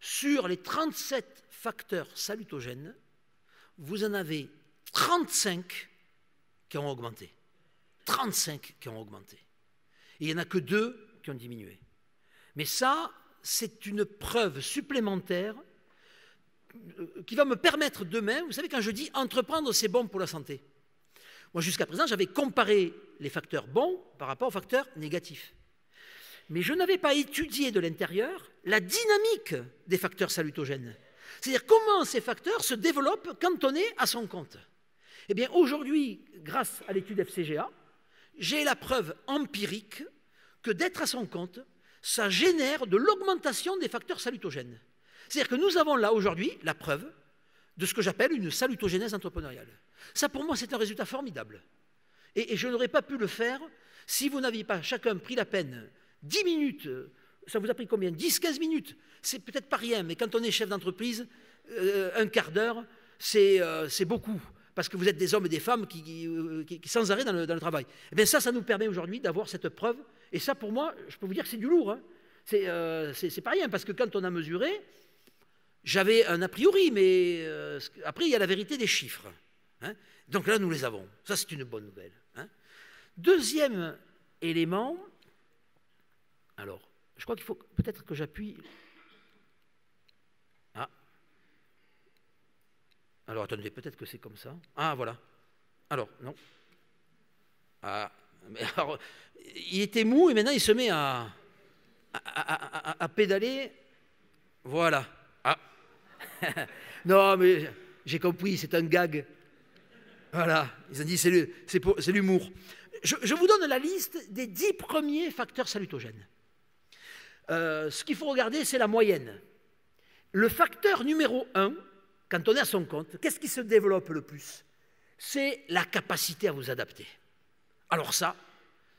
sur les 37 facteurs salutogènes, vous en avez 35 qui ont augmenté. 35 qui ont augmenté. Et il n'y en a que 2 qui ont diminué. Mais ça, c'est une preuve supplémentaire qui va me permettre demain, vous savez, quand je dis entreprendre, c'est bon pour la santé. Moi, jusqu'à présent, j'avais comparé les facteurs bons par rapport aux facteurs négatifs. Mais je n'avais pas étudié de l'intérieur la dynamique des facteurs salutogènes. C'est-à-dire comment ces facteurs se développent quand on est à son compte. Eh bien, aujourd'hui, grâce à l'étude FCGA, j'ai la preuve empirique que d'être à son compte, ça génère de l'augmentation des facteurs salutogènes. C'est-à-dire que nous avons là aujourd'hui la preuve de ce que j'appelle une salutogénèse entrepreneuriale. Ça, pour moi, c'est un résultat formidable. Et je n'aurais pas pu le faire si vous n'aviez pas chacun pris la peine, 10 minutes, ça vous a pris combien? 10-15 minutes, c'est peut-être pas rien, mais quand on est chef d'entreprise, un quart d'heure, c'est beaucoup. Parce que vous êtes des hommes et des femmes qui sans arrêt dans le travail. Et bien ça nous permet aujourd'hui d'avoir cette preuve. Et ça, pour moi, je peux vous dire que c'est du lourd. Hein. C'est pas rien, parce que quand on a mesuré, j'avais un a priori, mais après, il y a la vérité des chiffres. Hein. Donc là, nous les avons. Ça, c'est une bonne nouvelle. Hein. Deuxième élément, alors, je crois qu'il faut peut-être que j'appuie. Ah. Alors, attendez, peut-être que c'est comme ça. Ah, voilà. Alors, non. Ah, mais alors, il était mou et maintenant il se met à pédaler. Voilà. Ah. Non, mais j'ai compris, c'est un gag. Voilà. Ils ont dit, c'est l'humour. Je vous donne la liste des 10 premiers facteurs salutogènes. Ce qu'il faut regarder, c'est la moyenne. Le facteur numéro 1, quand on est à son compte, qu'est-ce qui se développe le plus? C'est la capacité à vous adapter. Alors ça,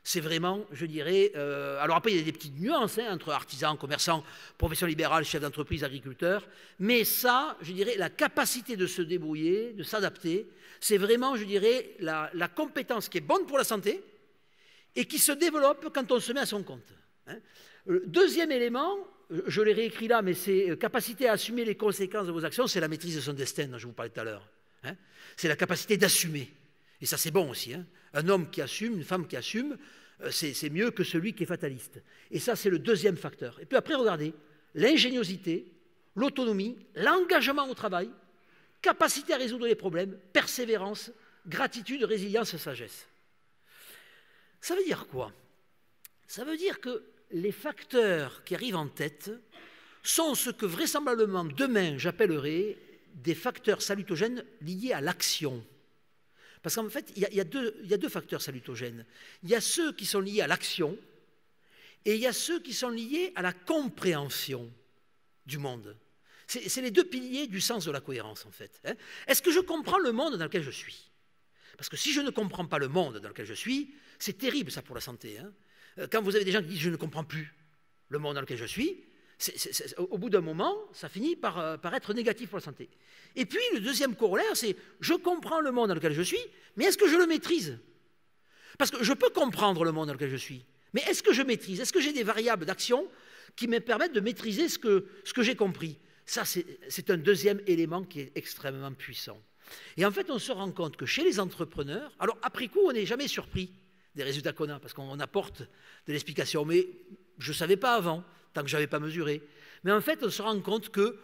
c'est vraiment, je dirais... alors après, il y a des petites nuances hein, entre artisans, commerçants, profession libérale, chefs d'entreprise, agriculteurs. Mais ça, je dirais, la capacité de se débrouiller, de s'adapter, c'est vraiment, je dirais, la compétence qui est bonne pour la santé et qui se développe quand on se met à son compte. Hein. Deuxième élément, je l'ai réécrit là, mais c'est capacité à assumer les conséquences de vos actions, c'est la maîtrise de son destin dont je vous parlais tout à l'heure. Hein. C'est la capacité d'assumer. Et ça, c'est bon aussi. Hein. Un homme qui assume, une femme qui assume, c'est mieux que celui qui est fataliste. Et ça, c'est le deuxième facteur. Et puis après, regardez, l'ingéniosité, l'autonomie, l'engagement au travail, capacité à résoudre les problèmes, persévérance, gratitude, résilience, sagesse. Ça veut dire quoi? Ça veut dire que les facteurs qui arrivent en tête sont ce que vraisemblablement demain j'appellerai des facteurs salutogènes liés à l'action. Parce qu'en fait, il y a deux facteurs salutogènes. Il y a ceux qui sont liés à l'action et il y a ceux qui sont liés à la compréhension du monde. C'est les deux piliers du sens de la cohérence, en fait. Hein. Est-ce que je comprends le monde dans lequel je suis? Parce que si je ne comprends pas le monde dans lequel je suis, c'est terrible, ça, pour la santé. Hein. Quand vous avez des gens qui disent « je ne comprends plus le monde dans lequel je suis », au bout d'un moment, ça finit par être négatif pour la santé. Et puis, le deuxième corollaire, c'est « je comprends le monde dans lequel je suis, mais est-ce que je le maîtrise ?» Parce que je peux comprendre le monde dans lequel je suis, mais est-ce que je maîtrise? Est-ce que j'ai des variables d'action qui me permettent de maîtriser ce que j'ai compris? Ça, c'est un deuxième élément qui est extrêmement puissant. Et en fait, on se rend compte que chez les entrepreneurs, alors après coup, on n'est jamais surpris des résultats qu'on a, parce qu'on apporte de l'explication. Mais je ne savais pas avant, tant que je n'avais pas mesuré. Mais en fait, on se rend compte que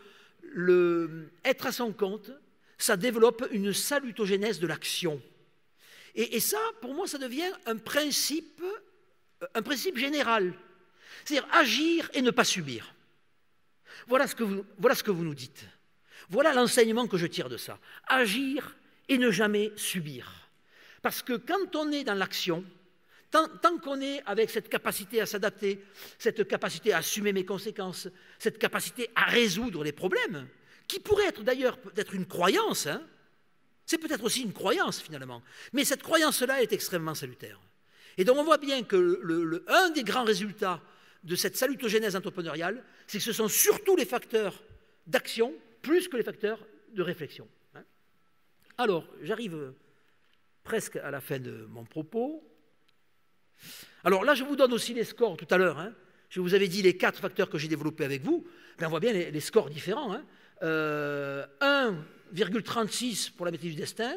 être à son compte, ça développe une salutogénèse de l'action. Et ça, pour moi, ça devient un principe général. C'est-à-dire agir et ne pas subir. Voilà ce que vous nous dites. Voilà l'enseignement que je tire de ça. Agir et ne jamais subir. Parce que quand on est dans l'action, tant qu'on est avec cette capacité à s'adapter, cette capacité à assumer mes conséquences, cette capacité à résoudre les problèmes, qui pourrait être d'ailleurs peut-être une croyance, hein, c'est peut-être aussi une croyance finalement, mais cette croyance-là est extrêmement salutaire. Et donc on voit bien que un des grands résultats de cette salutogénèse entrepreneuriale, c'est que ce sont surtout les facteurs d'action plus que les facteurs de réflexion. Hein. Alors, j'arrive presque à la fin de mon propos. Alors là, je vous donne aussi les scores tout à l'heure. Hein. Je vous avais dit les 4 facteurs que j'ai développés avec vous. Ben, on voit bien les scores différents. Hein. 1,36 pour la maîtrise du destin,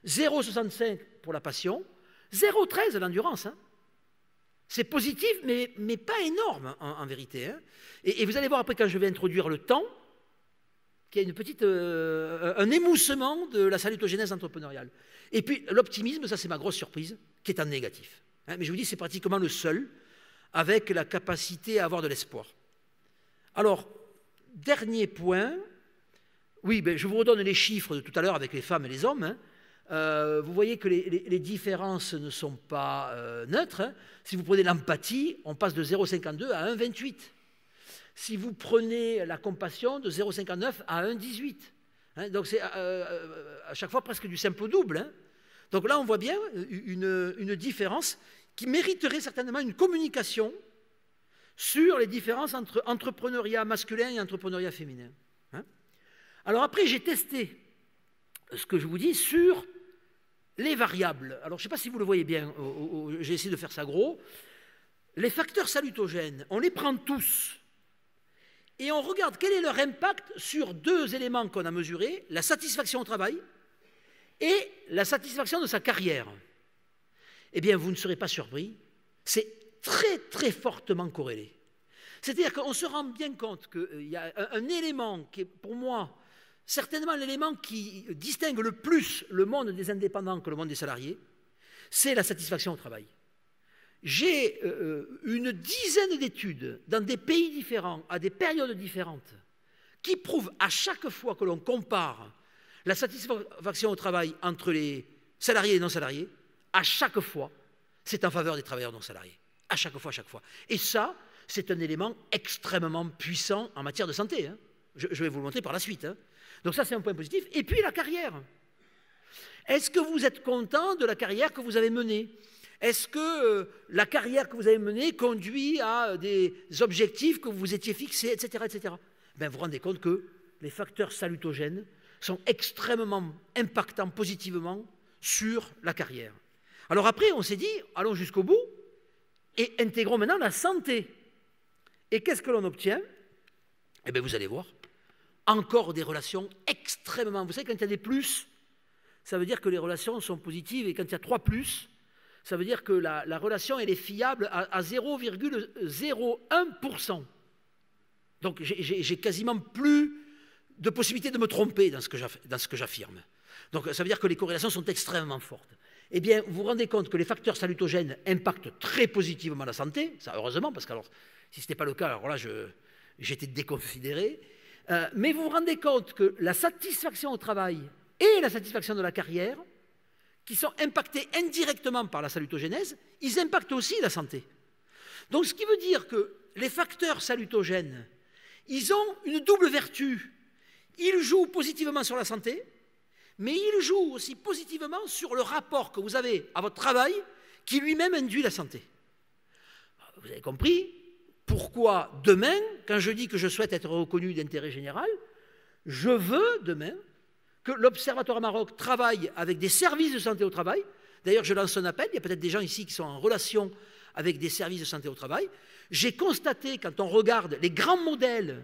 0,65 pour la passion, 0,13 l'endurance. Hein. C'est positif, mais pas énorme en vérité. Hein. Et vous allez voir après quand je vais introduire le temps, qu'il y a une petite, un émoussement de la salutogénèse entrepreneuriale. Et puis l'optimisme, ça c'est ma grosse surprise, qui est en négatif. Hein. Mais je vous dis, c'est pratiquement le seul avec la capacité à avoir de l'espoir. Alors, dernier point, oui, ben, je vous redonne les chiffres de tout à l'heure avec les femmes et les hommes. Hein. Vous voyez que les différences ne sont pas neutres. Hein. Si vous prenez l'empathie, on passe de 0,52 à 1,28. Si vous prenez la compassion, de 0,59 à 1,18. Hein. Donc c'est à chaque fois presque du simple au double. Hein. Donc là, on voit bien une différence qui mériterait certainement une communication sur les différences entre entrepreneuriat masculin et entrepreneuriat féminin. Hein. Alors après, j'ai testé ce que je vous dis sur les variables. Alors, je ne sais pas si vous le voyez bien, j'ai essayé de faire ça gros. Les facteurs salutogènes, on les prend tous et on regarde quel est leur impact sur 2 éléments qu'on a mesurés, la satisfaction au travail et la satisfaction de sa carrière. Eh bien, vous ne serez pas surpris, c'est très, très fortement corrélé. C'est-à-dire qu'on se rend bien compte qu'il y a un élément qui est, pour moi, certainement l'élément qui distingue le plus le monde des indépendants que le monde des salariés, c'est la satisfaction au travail. J'ai une dizaine d'études dans des pays différents, à des périodes différentes, qui prouvent à chaque fois que l'on compare la satisfaction au travail entre les salariés et les non-salariés, à chaque fois, c'est en faveur des travailleurs non-salariés. À chaque fois, à chaque fois. Et ça, c'est un élément extrêmement puissant en matière de santé. Hein. Je vais vous le montrer par la suite. Hein. Donc ça, c'est un point positif. Et puis la carrière. Est-ce que vous êtes content de la carrière que vous avez menée? Est-ce que la carrière que vous avez menée conduit à des objectifs que vous vous étiez fixés, etc. etc. Ben, vous vous rendez compte que les facteurs salutogènes sont extrêmement impactants positivement sur la carrière. Alors après, on s'est dit, allons jusqu'au bout et intégrons maintenant la santé. Et qu'est-ce que l'on obtient? Eh bien, vous allez voir. Encore des relations extrêmement... Vous savez, quand il y a des plus, ça veut dire que les relations sont positives. Et quand il y a 3 plus, ça veut dire que la relation, elle est fiable à 0,01%. Donc, j'ai quasiment plus de possibilité de me tromper dans ce que j'affirme. Donc, ça veut dire que les corrélations sont extrêmement fortes. Eh bien, vous vous rendez compte que les facteurs salutogènes impactent très positivement la santé, ça heureusement, parce que alors, si ce n'était pas le cas, alors là, j'étais déconsidéré. Mais vous vous rendez compte que la satisfaction au travail et la satisfaction de la carrière, qui sont impactés indirectement par la salutogénèse, ils impactent aussi la santé. Donc, ce qui veut dire que les facteurs salutogènes, ils ont une double vertu. Ils jouent positivement sur la santé, mais ils jouent aussi positivement sur le rapport que vous avez à votre travail qui lui-même induit la santé. Vous avez compris pourquoi demain, quand je dis que je souhaite être reconnu d'intérêt général, je veux demain que l'Observatoire Maroc travaille avec des services de santé au travail. D'ailleurs, je lance un appel, il y a peut-être des gens ici qui sont en relation avec des services de santé au travail. J'ai constaté, quand on regarde les grands modèles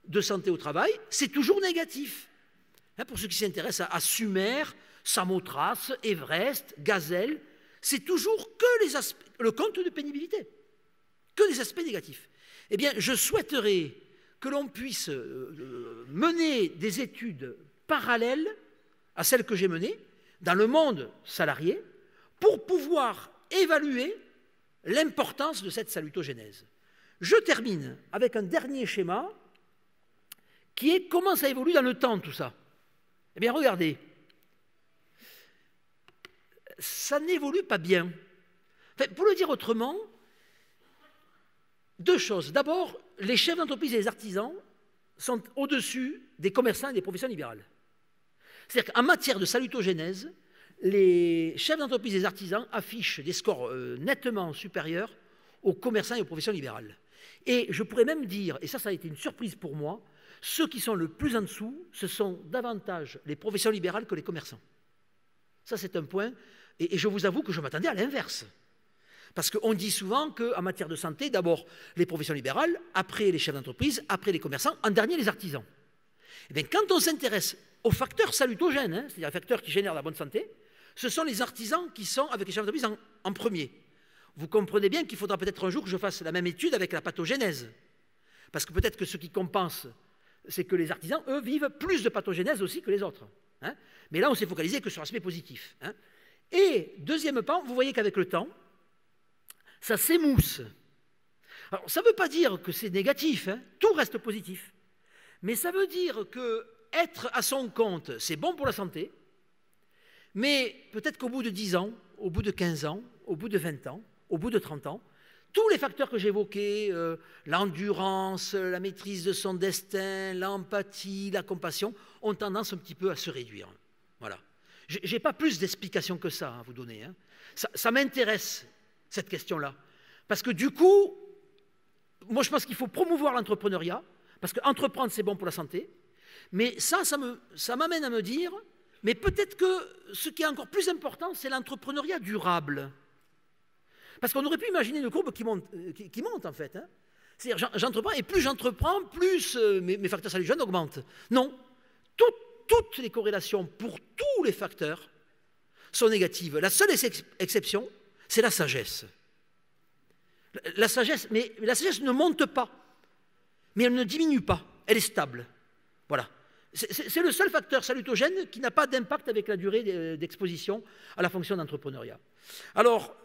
de santé au travail, c'est toujours négatif. Hein, pour ceux qui s'intéressent à Sumer, Samothrace, Everest, Gazelle, c'est toujours que les aspects, le compte de pénibilité, que des aspects négatifs. Eh bien, je souhaiterais que l'on puisse mener des études parallèles à celles que j'ai menées dans le monde salarié pour pouvoir évaluer l'importance de cette salutogénèse. Je termine avec un dernier schéma qui est comment ça évolue dans le temps, tout ça. Eh bien, regardez, ça n'évolue pas bien. Enfin, pour le dire autrement, 2 choses. D'abord, les chefs d'entreprise et les artisans sont au-dessus des commerçants et des professions libérales. C'est-à-dire qu'en matière de salutogénèse, les chefs d'entreprise et les artisans affichent des scores nettement supérieurs aux commerçants et aux professions libérales. Et je pourrais même dire, et ça a été une surprise pour moi, ceux qui sont le plus en dessous, ce sont davantage les professions libérales que les commerçants. Ça, c'est un point, et je vous avoue que je m'attendais à l'inverse. Parce qu'on dit souvent qu'en matière de santé, d'abord les professions libérales, après les chefs d'entreprise, après les commerçants, en dernier les artisans. Et bien, quand on s'intéresse aux facteurs salutogènes, hein, c'est-à-dire les facteurs qui génèrent la bonne santé, ce sont les artisans qui sont avec les chefs d'entreprise en premier. Vous comprenez bien qu'il faudra peut-être un jour que je fasse la même étude avec la pathogénèse. Parce que peut-être que ce qui compense, c'est que les artisans, eux, vivent plus de pathogénèse aussi que les autres. Hein. Mais là, on s'est focalisé que sur l'aspect positif. Hein. Et deuxième point, vous voyez qu'avec le temps, ça s'émousse. Alors, ça ne veut pas dire que c'est négatif, hein. Tout reste positif. Mais ça veut dire qu'être à son compte, c'est bon pour la santé, mais peut-être qu'au bout de 10 ans, au bout de 15 ans, au bout de 20 ans, au bout de 30 ans, tous les facteurs que j'évoquais, l'endurance, la maîtrise de son destin, l'empathie, la compassion, ont tendance un petit peu à se réduire. Voilà. Je n'ai pas plus d'explications que ça à vous donner. Hein. Ça m'intéresse, cette question-là. Parce que du coup, moi je pense qu'il faut promouvoir l'entrepreneuriat, parce qu'entreprendre c'est bon pour la santé, mais ça m'amène à me dire, mais peut-être que ce qui est encore plus important, c'est l'entrepreneuriat durable. Parce qu'on aurait pu imaginer une courbe qui monte en fait. Hein. C'est-à-dire j'entreprends, et plus j'entreprends, plus mes facteurs salutogènes augmentent. Non, toutes les corrélations pour tous les facteurs sont négatives. La seule exception, c'est la sagesse. La sagesse ne monte pas, mais elle ne diminue pas, elle est stable. Voilà. C'est le seul facteur salutogène qui n'a pas d'impact avec la durée d'exposition à la fonction d'entrepreneuriat. Alors,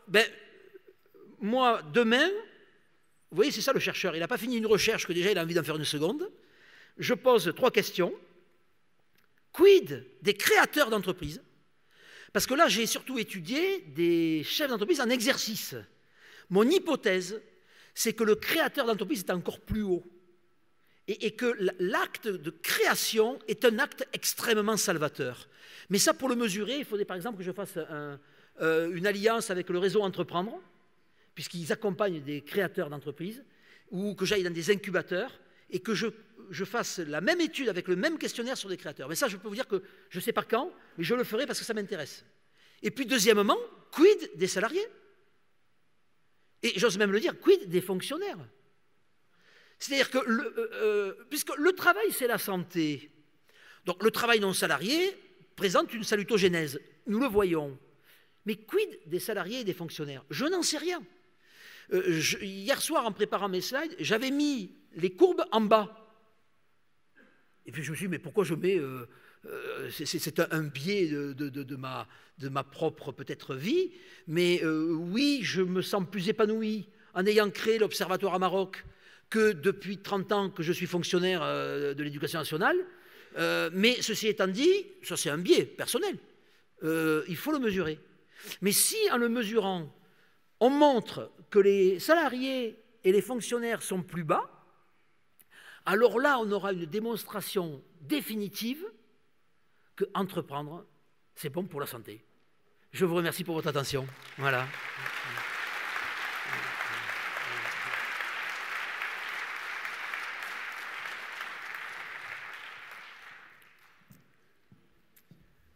moi, demain, vous voyez, c'est ça le chercheur, il n'a pas fini une recherche que déjà il a envie d'en faire une seconde. Je pose 3 questions. Quid des créateurs d'entreprises? Parce que là, j'ai surtout étudié des chefs d'entreprise en exercice. Mon hypothèse, c'est que le créateur d'entreprise est encore plus haut. Et que l'acte de création est un acte extrêmement salvateur. Mais ça, pour le mesurer, il faudrait par exemple que je fasse une alliance avec le réseau Entreprendre, puisqu'ils accompagnent des créateurs d'entreprises, ou que j'aille dans des incubateurs, et que je fasse la même étude avec le même questionnaire sur des créateurs. Mais ça, je peux vous dire que je ne sais pas quand, mais je le ferai parce que ça m'intéresse. Et puis, deuxièmement, quid des salariés? Et j'ose même le dire, quid des fonctionnaires? C'est-à-dire que, puisque le travail, c'est la santé, donc le travail non salarié présente une salutogénèse, nous le voyons. Mais quid des salariés et des fonctionnaires? Je n'en sais rien. Hier soir, en préparant mes slides, j'avais mis les courbes en bas. Et puis je me suis dit, mais pourquoi je mets... c'est un biais de ma propre peut-être vie, mais oui, je me sens plus épanoui en ayant créé l'Observatoire à Maroc que depuis 30 ans que je suis fonctionnaire de l'Éducation nationale. Mais ceci étant dit, ça c'est un biais personnel. Il faut le mesurer. Mais si en le mesurant, on montre que les salariés et les fonctionnaires sont plus bas, alors là, on aura une démonstration définitive que entreprendre, c'est bon pour la santé. Je vous remercie pour votre attention. Voilà.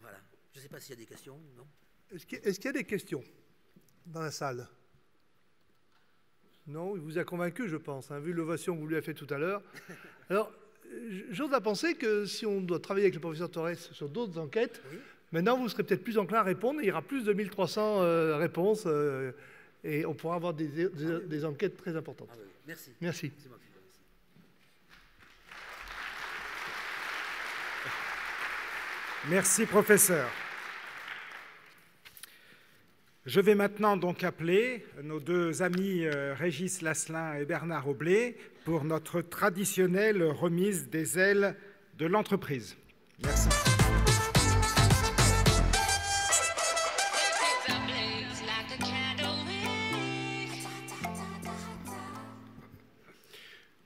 Voilà. Je ne sais pas s'il y a des questions, non? Est-ce qu'il y a des questions dans la salle? Non, il vous a convaincu, je pense, hein, vu l'ovation que vous lui avez fait tout à l'heure. Alors, j'ose à penser que si on doit travailler avec le professeur Torres sur d'autres enquêtes, oui, maintenant vous serez peut-être plus enclin à répondre, il y aura plus de 1300 réponses et on pourra avoir des enquêtes très importantes. Ah oui. Merci. Merci. Merci, professeur. Je vais maintenant donc appeler nos 2 amis Régis Lasselin et Bernard Aublé pour notre traditionnelle remise des ailes de l'entreprise. Merci.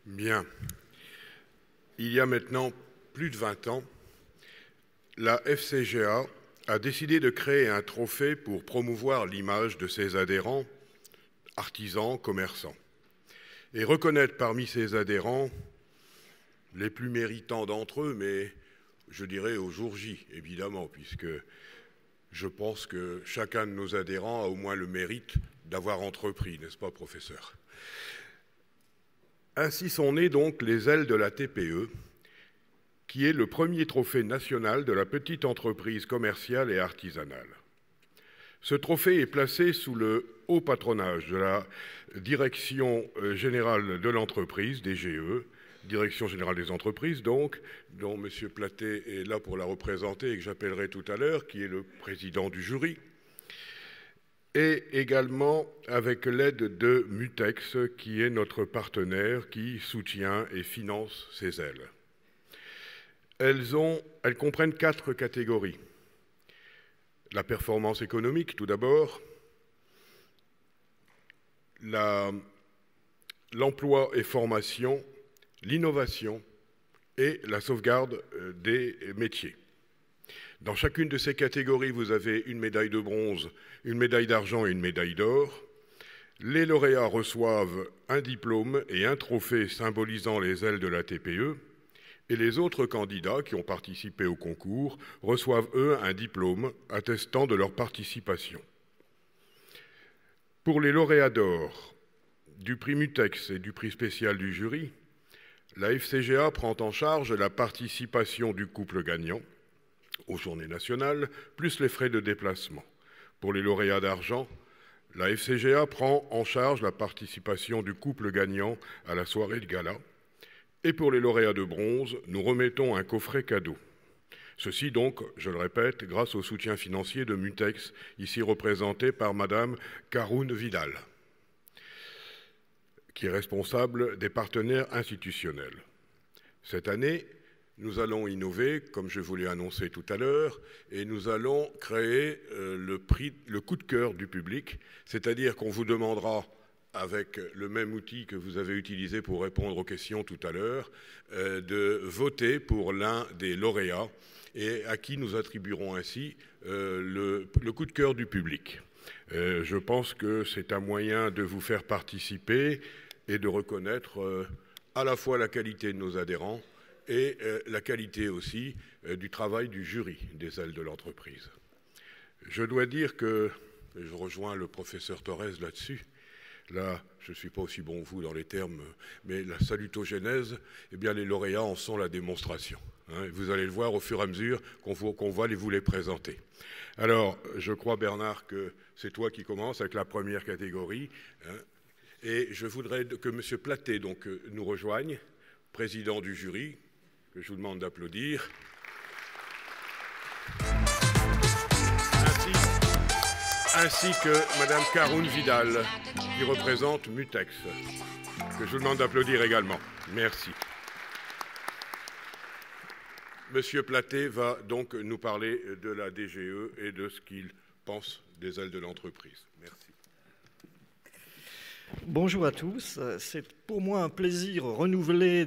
Bien. Il y a maintenant plus de 20 ans, la FCGA a décidé de créer un trophée pour promouvoir l'image de ses adhérents, artisans, commerçants, et reconnaître parmi ses adhérents les plus méritants d'entre eux, mais je dirais au jour J, évidemment, puisque je pense que chacun de nos adhérents a au moins le mérite d'avoir entrepris, n'est-ce pas, professeur? Ainsi sont nées donc les ailes de la TPE, qui est le premier trophée national de la petite entreprise commerciale et artisanale. Ce trophée est placé sous le haut patronage de la Direction générale de l'entreprise, DGE, Direction générale des entreprises, donc, dont M. Platet est là pour la représenter et que j'appellerai tout à l'heure, qui est le président du jury, et également avec l'aide de Mutex, qui est notre partenaire qui soutient et finance ces ailes. Elles comprennent 4 catégories. La performance économique, tout d'abord, l'emploi et formation, l'innovation et la sauvegarde des métiers. Dans chacune de ces catégories, vous avez une médaille de bronze, une médaille d'argent et une médaille d'or. Les lauréats reçoivent un diplôme et un trophée symbolisant les ailes de la TPE. Et les autres candidats qui ont participé au concours reçoivent, eux, un diplôme attestant de leur participation. Pour les lauréats d'or du prix Mutex et du prix spécial du jury, la FCGA prend en charge la participation du couple gagnant aux journées nationales, plus les frais de déplacement. Pour les lauréats d'argent, la FCGA prend en charge la participation du couple gagnant à la soirée de gala. Et pour les lauréats de bronze, nous remettons un coffret cadeau. Ceci donc, je le répète, grâce au soutien financier de Mutex, ici représenté par Madame Caroune Vidal, qui est responsable des partenaires institutionnels. Cette année, nous allons innover, comme je vous l'ai annoncé tout à l'heure, et nous allons créer le coup de cœur du public, c'est-à-dire qu'on vous demandera, avec le même outil que vous avez utilisé pour répondre aux questions tout à l'heure, de voter pour l'un des lauréats et à qui nous attribuerons ainsi le coup de cœur du public. Je pense que c'est un moyen de vous faire participer et de reconnaître à la fois la qualité de nos adhérents et la qualité aussi du travail du jury des ailes de l'entreprise. Je dois dire que, et je rejoins le professeur Thorez là-dessus, là, je ne suis pas aussi bon que vous dans les termes, mais la salutogénèse, eh bien, les lauréats en sont la démonstration. Hein, vous allez le voir au fur et à mesure qu'on va vous les présenter. Alors, je crois, Bernard, que c'est toi qui commences avec la première catégorie. Hein, et je voudrais que M. Platet donc, nous rejoigne, président du jury, que je vous demande d'applaudir. Ainsi que Mme Caroune Vidal, qui représente Mutex, que je vous demande d'applaudir également. Merci. Monsieur Platet va donc nous parler de la DGE et de ce qu'il pense des ailes de l'entreprise. Merci. Bonjour à tous. C'est pour moi un plaisir renouvelé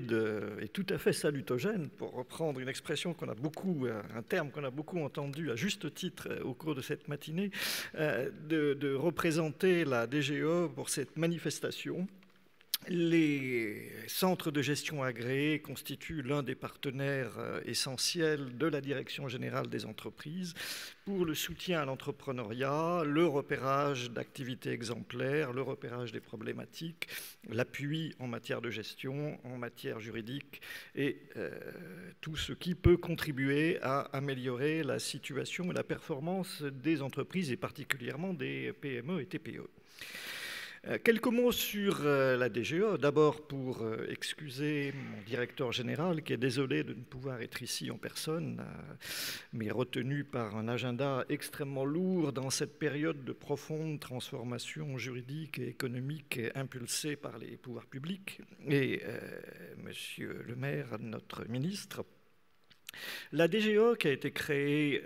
et tout à fait salutogène, pour reprendre une expression un terme qu'on a beaucoup entendu à juste titre au cours de cette matinée, de représenter la DGE pour cette manifestation. Les centres de gestion agréés constituent l'un des partenaires essentiels de la Direction générale des entreprises pour le soutien à l'entrepreneuriat, le repérage d'activités exemplaires, le repérage des problématiques, l'appui en matière de gestion, en matière juridique et tout ce qui peut contribuer à améliorer la situation et la performance des entreprises et particulièrement des PME et TPE. Quelques mots sur la DGE. D'abord, pour excuser mon directeur général, qui est désolé de ne pouvoir être ici en personne, mais retenu par un agenda extrêmement lourd dans cette période de profonde transformation juridique et économique impulsée par les pouvoirs publics, et Monsieur le maire, notre ministre. La DGE, qui a été créée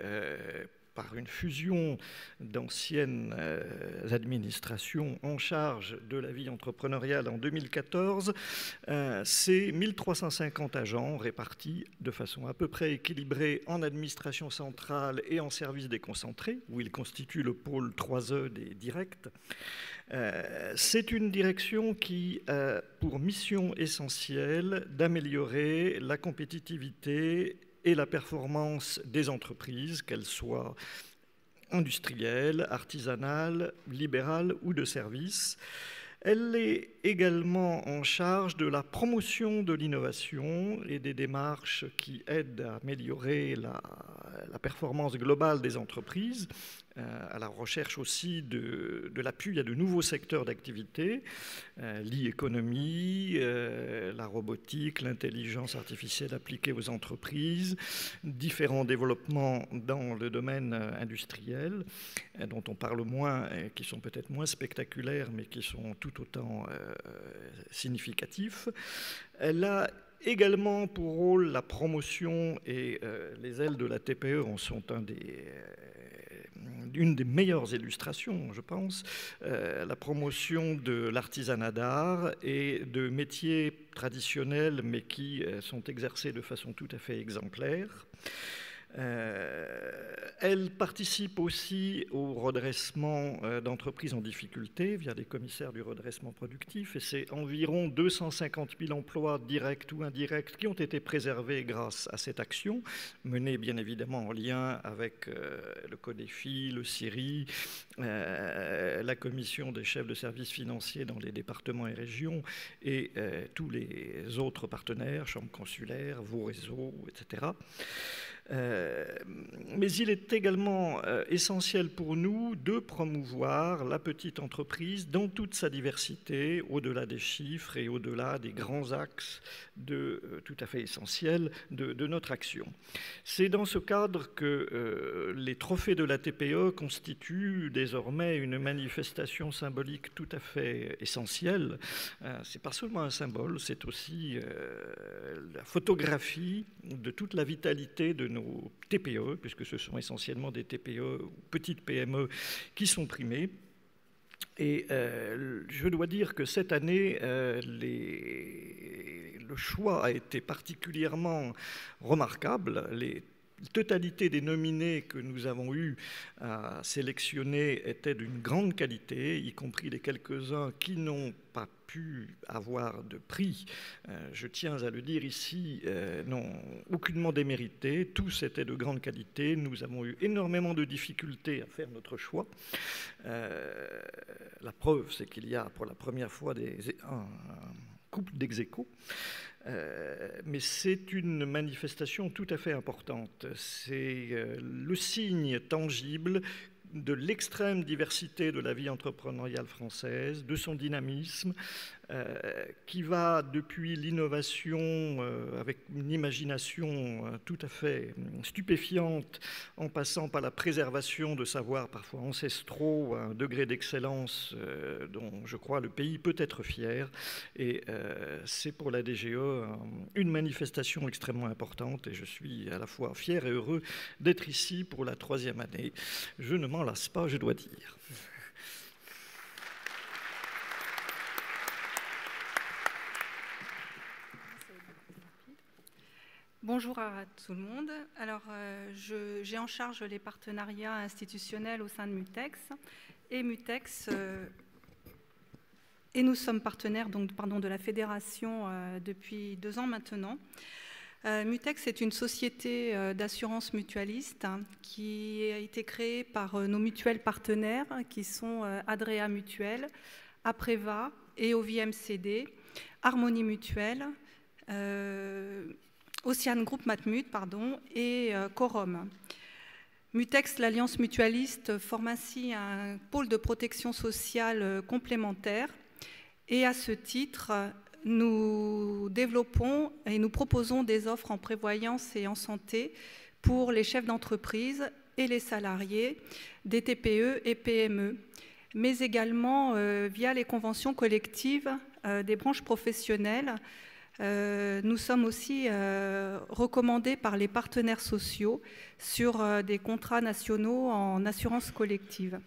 par une fusion d'anciennes administrations en charge de la vie entrepreneuriale en 2014, c'est 1350 agents répartis de façon à peu près équilibrée en administration centrale et en services déconcentrés, où ils constituent le pôle 3E des directs. C'est une direction qui a pour mission essentielle d'améliorer la compétitivité et la performance des entreprises, qu'elles soient industrielle, artisanale, libérale ou de services. Elle est également en charge de la promotion de l'innovation et des démarches qui aident à améliorer la performance globale des entreprises, à la recherche aussi de l'appui à de nouveaux secteurs d'activité, l'e-économie, la robotique, l'intelligence artificielle appliquée aux entreprises, différents développements dans le domaine industriel, dont on parle moins, qui sont peut-être moins spectaculaires, mais qui sont tout autant significatifs. Elle a également pour rôle la promotion, et les ailes de la TPE en sont une des meilleures illustrations, je pense, la promotion de l'artisanat d'art et de métiers traditionnels, mais qui sont exercés de façon tout à fait exemplaire. Elle participe aussi au redressement d'entreprises en difficulté via les commissaires du redressement productif, et c'est environ 250 000 emplois directs ou indirects qui ont été préservés grâce à cette action, menée bien évidemment en lien avec le CODEFI, le CIRI, la commission des chefs de services financiers dans les départements et régions, et tous les autres partenaires, chambres consulaires, vos réseaux, etc. Mais il est également essentiel pour nous de promouvoir la petite entreprise dans toute sa diversité, au-delà des chiffres et au-delà des grands axes tout à fait essentiels de notre action. C'est dans ce cadre que les trophées de la TPE constituent désormais une manifestation symbolique tout à fait essentielle. C'est pas seulement un symbole, c'est aussi la photographie de toute la vitalité de nos TPE, puisque ce sont essentiellement des TPE ou petites PME qui sont primées. Et je dois dire que cette année, le choix a été particulièrement remarquable. La totalité des nominés que nous avons eu à sélectionner étaient d'une grande qualité, y compris les quelques-uns qui n'ont pas pu avoir de prix. Je tiens à le dire ici, n'ont aucunement démérité. Tous étaient de grande qualité. Nous avons eu énormément de difficultés à faire notre choix. La preuve, c'est qu'il y a pour la première fois un couple d'ex-aequo. Mais c'est une manifestation tout à fait importante. C'est le signe tangible de l'extrême diversité de la vie entrepreneuriale française, de son dynamisme, qui va depuis l'innovation avec une imagination tout à fait stupéfiante, en passant par la préservation de savoirs parfois ancestraux, à un degré d'excellence dont je crois le pays peut être fier. Et c'est pour la DGE une manifestation extrêmement importante, et je suis à la fois fier et heureux d'être ici pour la 3e année. Je ne m'en lasse pas, je dois dire. Bonjour à tout le monde. Alors, j'ai en charge les partenariats institutionnels au sein de Mutex. Et Mutex, et nous sommes partenaires de la fédération depuis 2 ans maintenant. Mutex est une société d'assurance mutualiste qui a été créée par nos mutuelles partenaires qui sont Adrea Mutuelle, Apreva, EOVI MCD, Harmonie Mutuelle, Océane Group Matmut, et Corum. Mutex, l'Alliance mutualiste, forme ainsi un pôle de protection sociale complémentaire. Et à ce titre, nous développons et nous proposons des offres en prévoyance et en santé pour les chefs d'entreprise et les salariés des TPE et PME, mais également via les conventions collectives des branches professionnelles. Nous sommes aussi recommandés par les partenaires sociaux sur des contrats nationaux en assurance collective.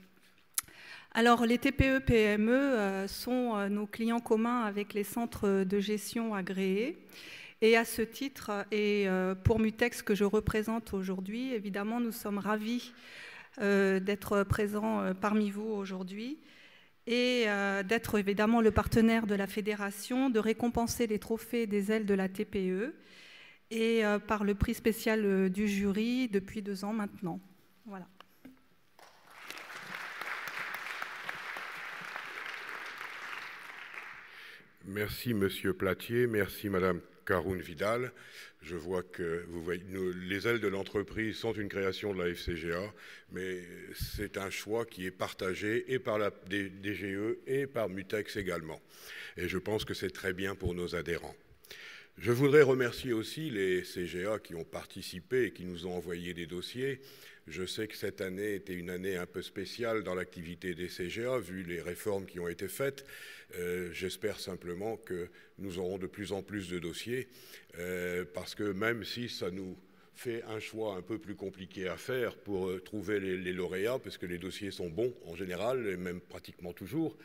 Alors, les TPE-PME sont nos clients communs avec les centres de gestion agréés. Et à ce titre, et pour Mutex que je représente aujourd'hui, évidemment, nous sommes ravis d'être présents parmi vous aujourd'hui, et d'être évidemment le partenaire de la fédération, de récompenser les trophées des ailes de la TPE, et par le prix spécial du jury depuis 2 ans maintenant. Voilà. Merci Monsieur Platier, merci Madame Caroune-Vidal. Je vois que les ailes de l'entreprise sont une création de la FCGA, mais c'est un choix qui est partagé et par la DGE et par Mutex également. Et je pense que c'est très bien pour nos adhérents. Je voudrais remercier aussi les CGA qui ont participé et qui nous ont envoyé des dossiers. Je sais que cette année était une année un peu spéciale dans l'activité des CGA, vu les réformes qui ont été faites. J'espère simplement que nous aurons de plus en plus de dossiers, parce que même si ça nous fait un choix un peu plus compliqué à faire pour trouver les lauréats, parce que les dossiers sont bons en général, et même pratiquement toujours,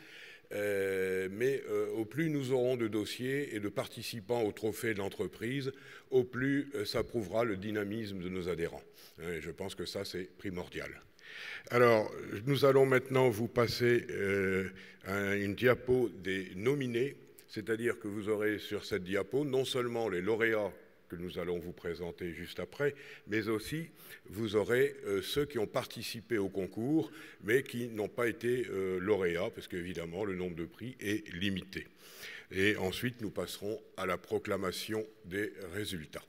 mais au plus nous aurons de dossiers et de participants au trophée de l'entreprise, au plus ça prouvera le dynamisme de nos adhérents. Et je pense que ça, c'est primordial. Alors, nous allons maintenant vous passer une diapo des nominés, c'est-à-dire que vous aurez sur cette diapo non seulement les lauréats que nous allons vous présenter juste après, mais aussi vous aurez ceux qui ont participé au concours, mais qui n'ont pas été lauréats, parce qu'évidemment, le nombre de prix est limité. Et ensuite, nous passerons à la proclamation des résultats.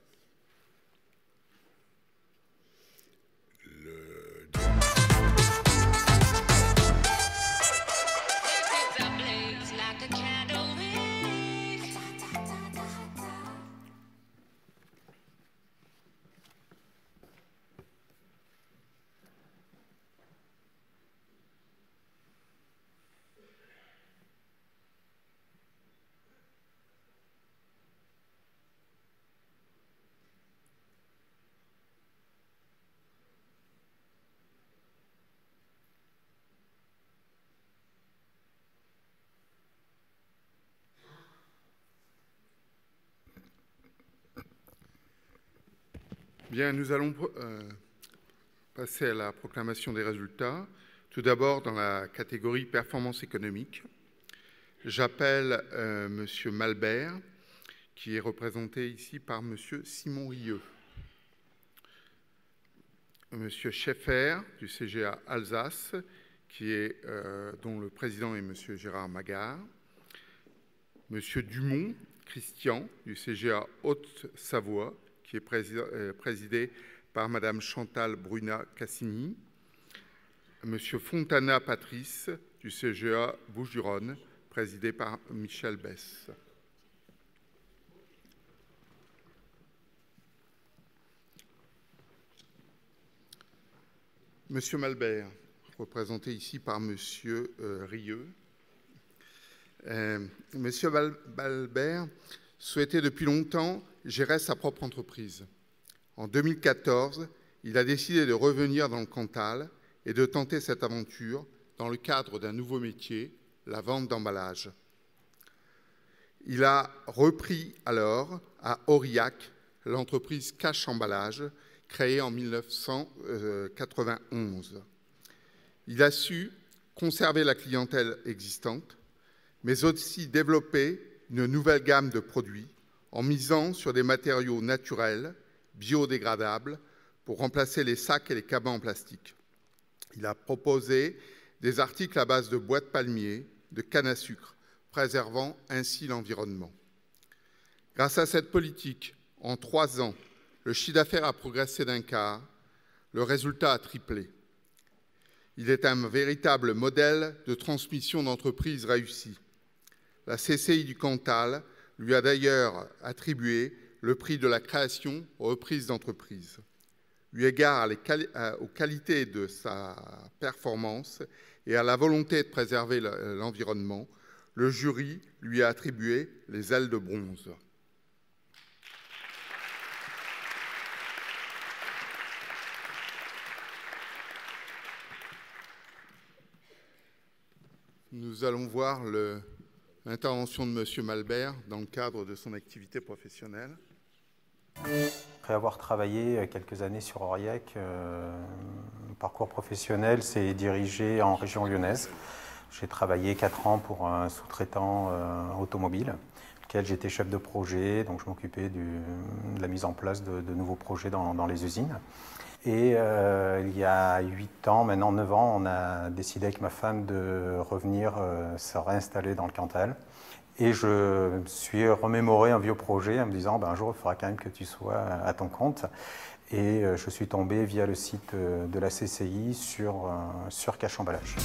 Bien, nous allons passer à la proclamation des résultats. Tout d'abord, dans la catégorie performance économique, j'appelle Monsieur Malbert, qui est représenté ici par Monsieur Simon Rieux. Monsieur Scheffer, du CGA Alsace, dont le président est Monsieur Gérard Magard. Monsieur Dumont, Christian, du CGA Haute-Savoie, qui est présidé par Madame Chantal Bruna-Cassini, Monsieur Fontana Patrice, du CGA Bouches-du-Rhône, présidé par Michel Bess. Monsieur Malbert, représenté ici par Monsieur Rieux. Monsieur Malbert souhaitait depuis longtemps gérer sa propre entreprise. En 2014, il a décidé de revenir dans le Cantal et de tenter cette aventure dans le cadre d'un nouveau métier, la vente d'emballage. Il a repris alors à Aurillac l'entreprise Cash Emballage, créée en 1991. Il a su conserver la clientèle existante, mais aussi développer une nouvelle gamme de produits en misant sur des matériaux naturels, biodégradables, pour remplacer les sacs et les cabas en plastique. Il a proposé des articles à base de bois de palmier, de canne à sucre, préservant ainsi l'environnement. Grâce à cette politique, en 3 ans, le chiffre d'affaires a progressé d'un quart, le résultat a triplé. Il est un véritable modèle de transmission d'entreprise réussie. La CCI du Cantal lui a d'ailleurs attribué le prix de la création reprise d'entreprise. Eu égard aux qualités de sa performance et à la volonté de préserver l'environnement, le jury lui a attribué les ailes de bronze. Nous allons voir l'intervention de M. Malbert dans le cadre de son activité professionnelle. Après avoir travaillé quelques années sur Aurillac, mon parcours professionnel s'est dirigé en région lyonnaise. J'ai travaillé 4 ans pour un sous-traitant automobile, auquel j'étais chef de projet, donc je m'occupais de la mise en place de nouveaux projets dans les usines. Et il y a 8 ans, maintenant 9 ans, on a décidé avec ma femme de revenir se réinstaller dans le Cantal. Et je me suis remémoré un vieux projet en me disant, un jour, il faudra quand même que tu sois à ton compte. Et je suis tombé via le site de la CCI sur Cash Emballage.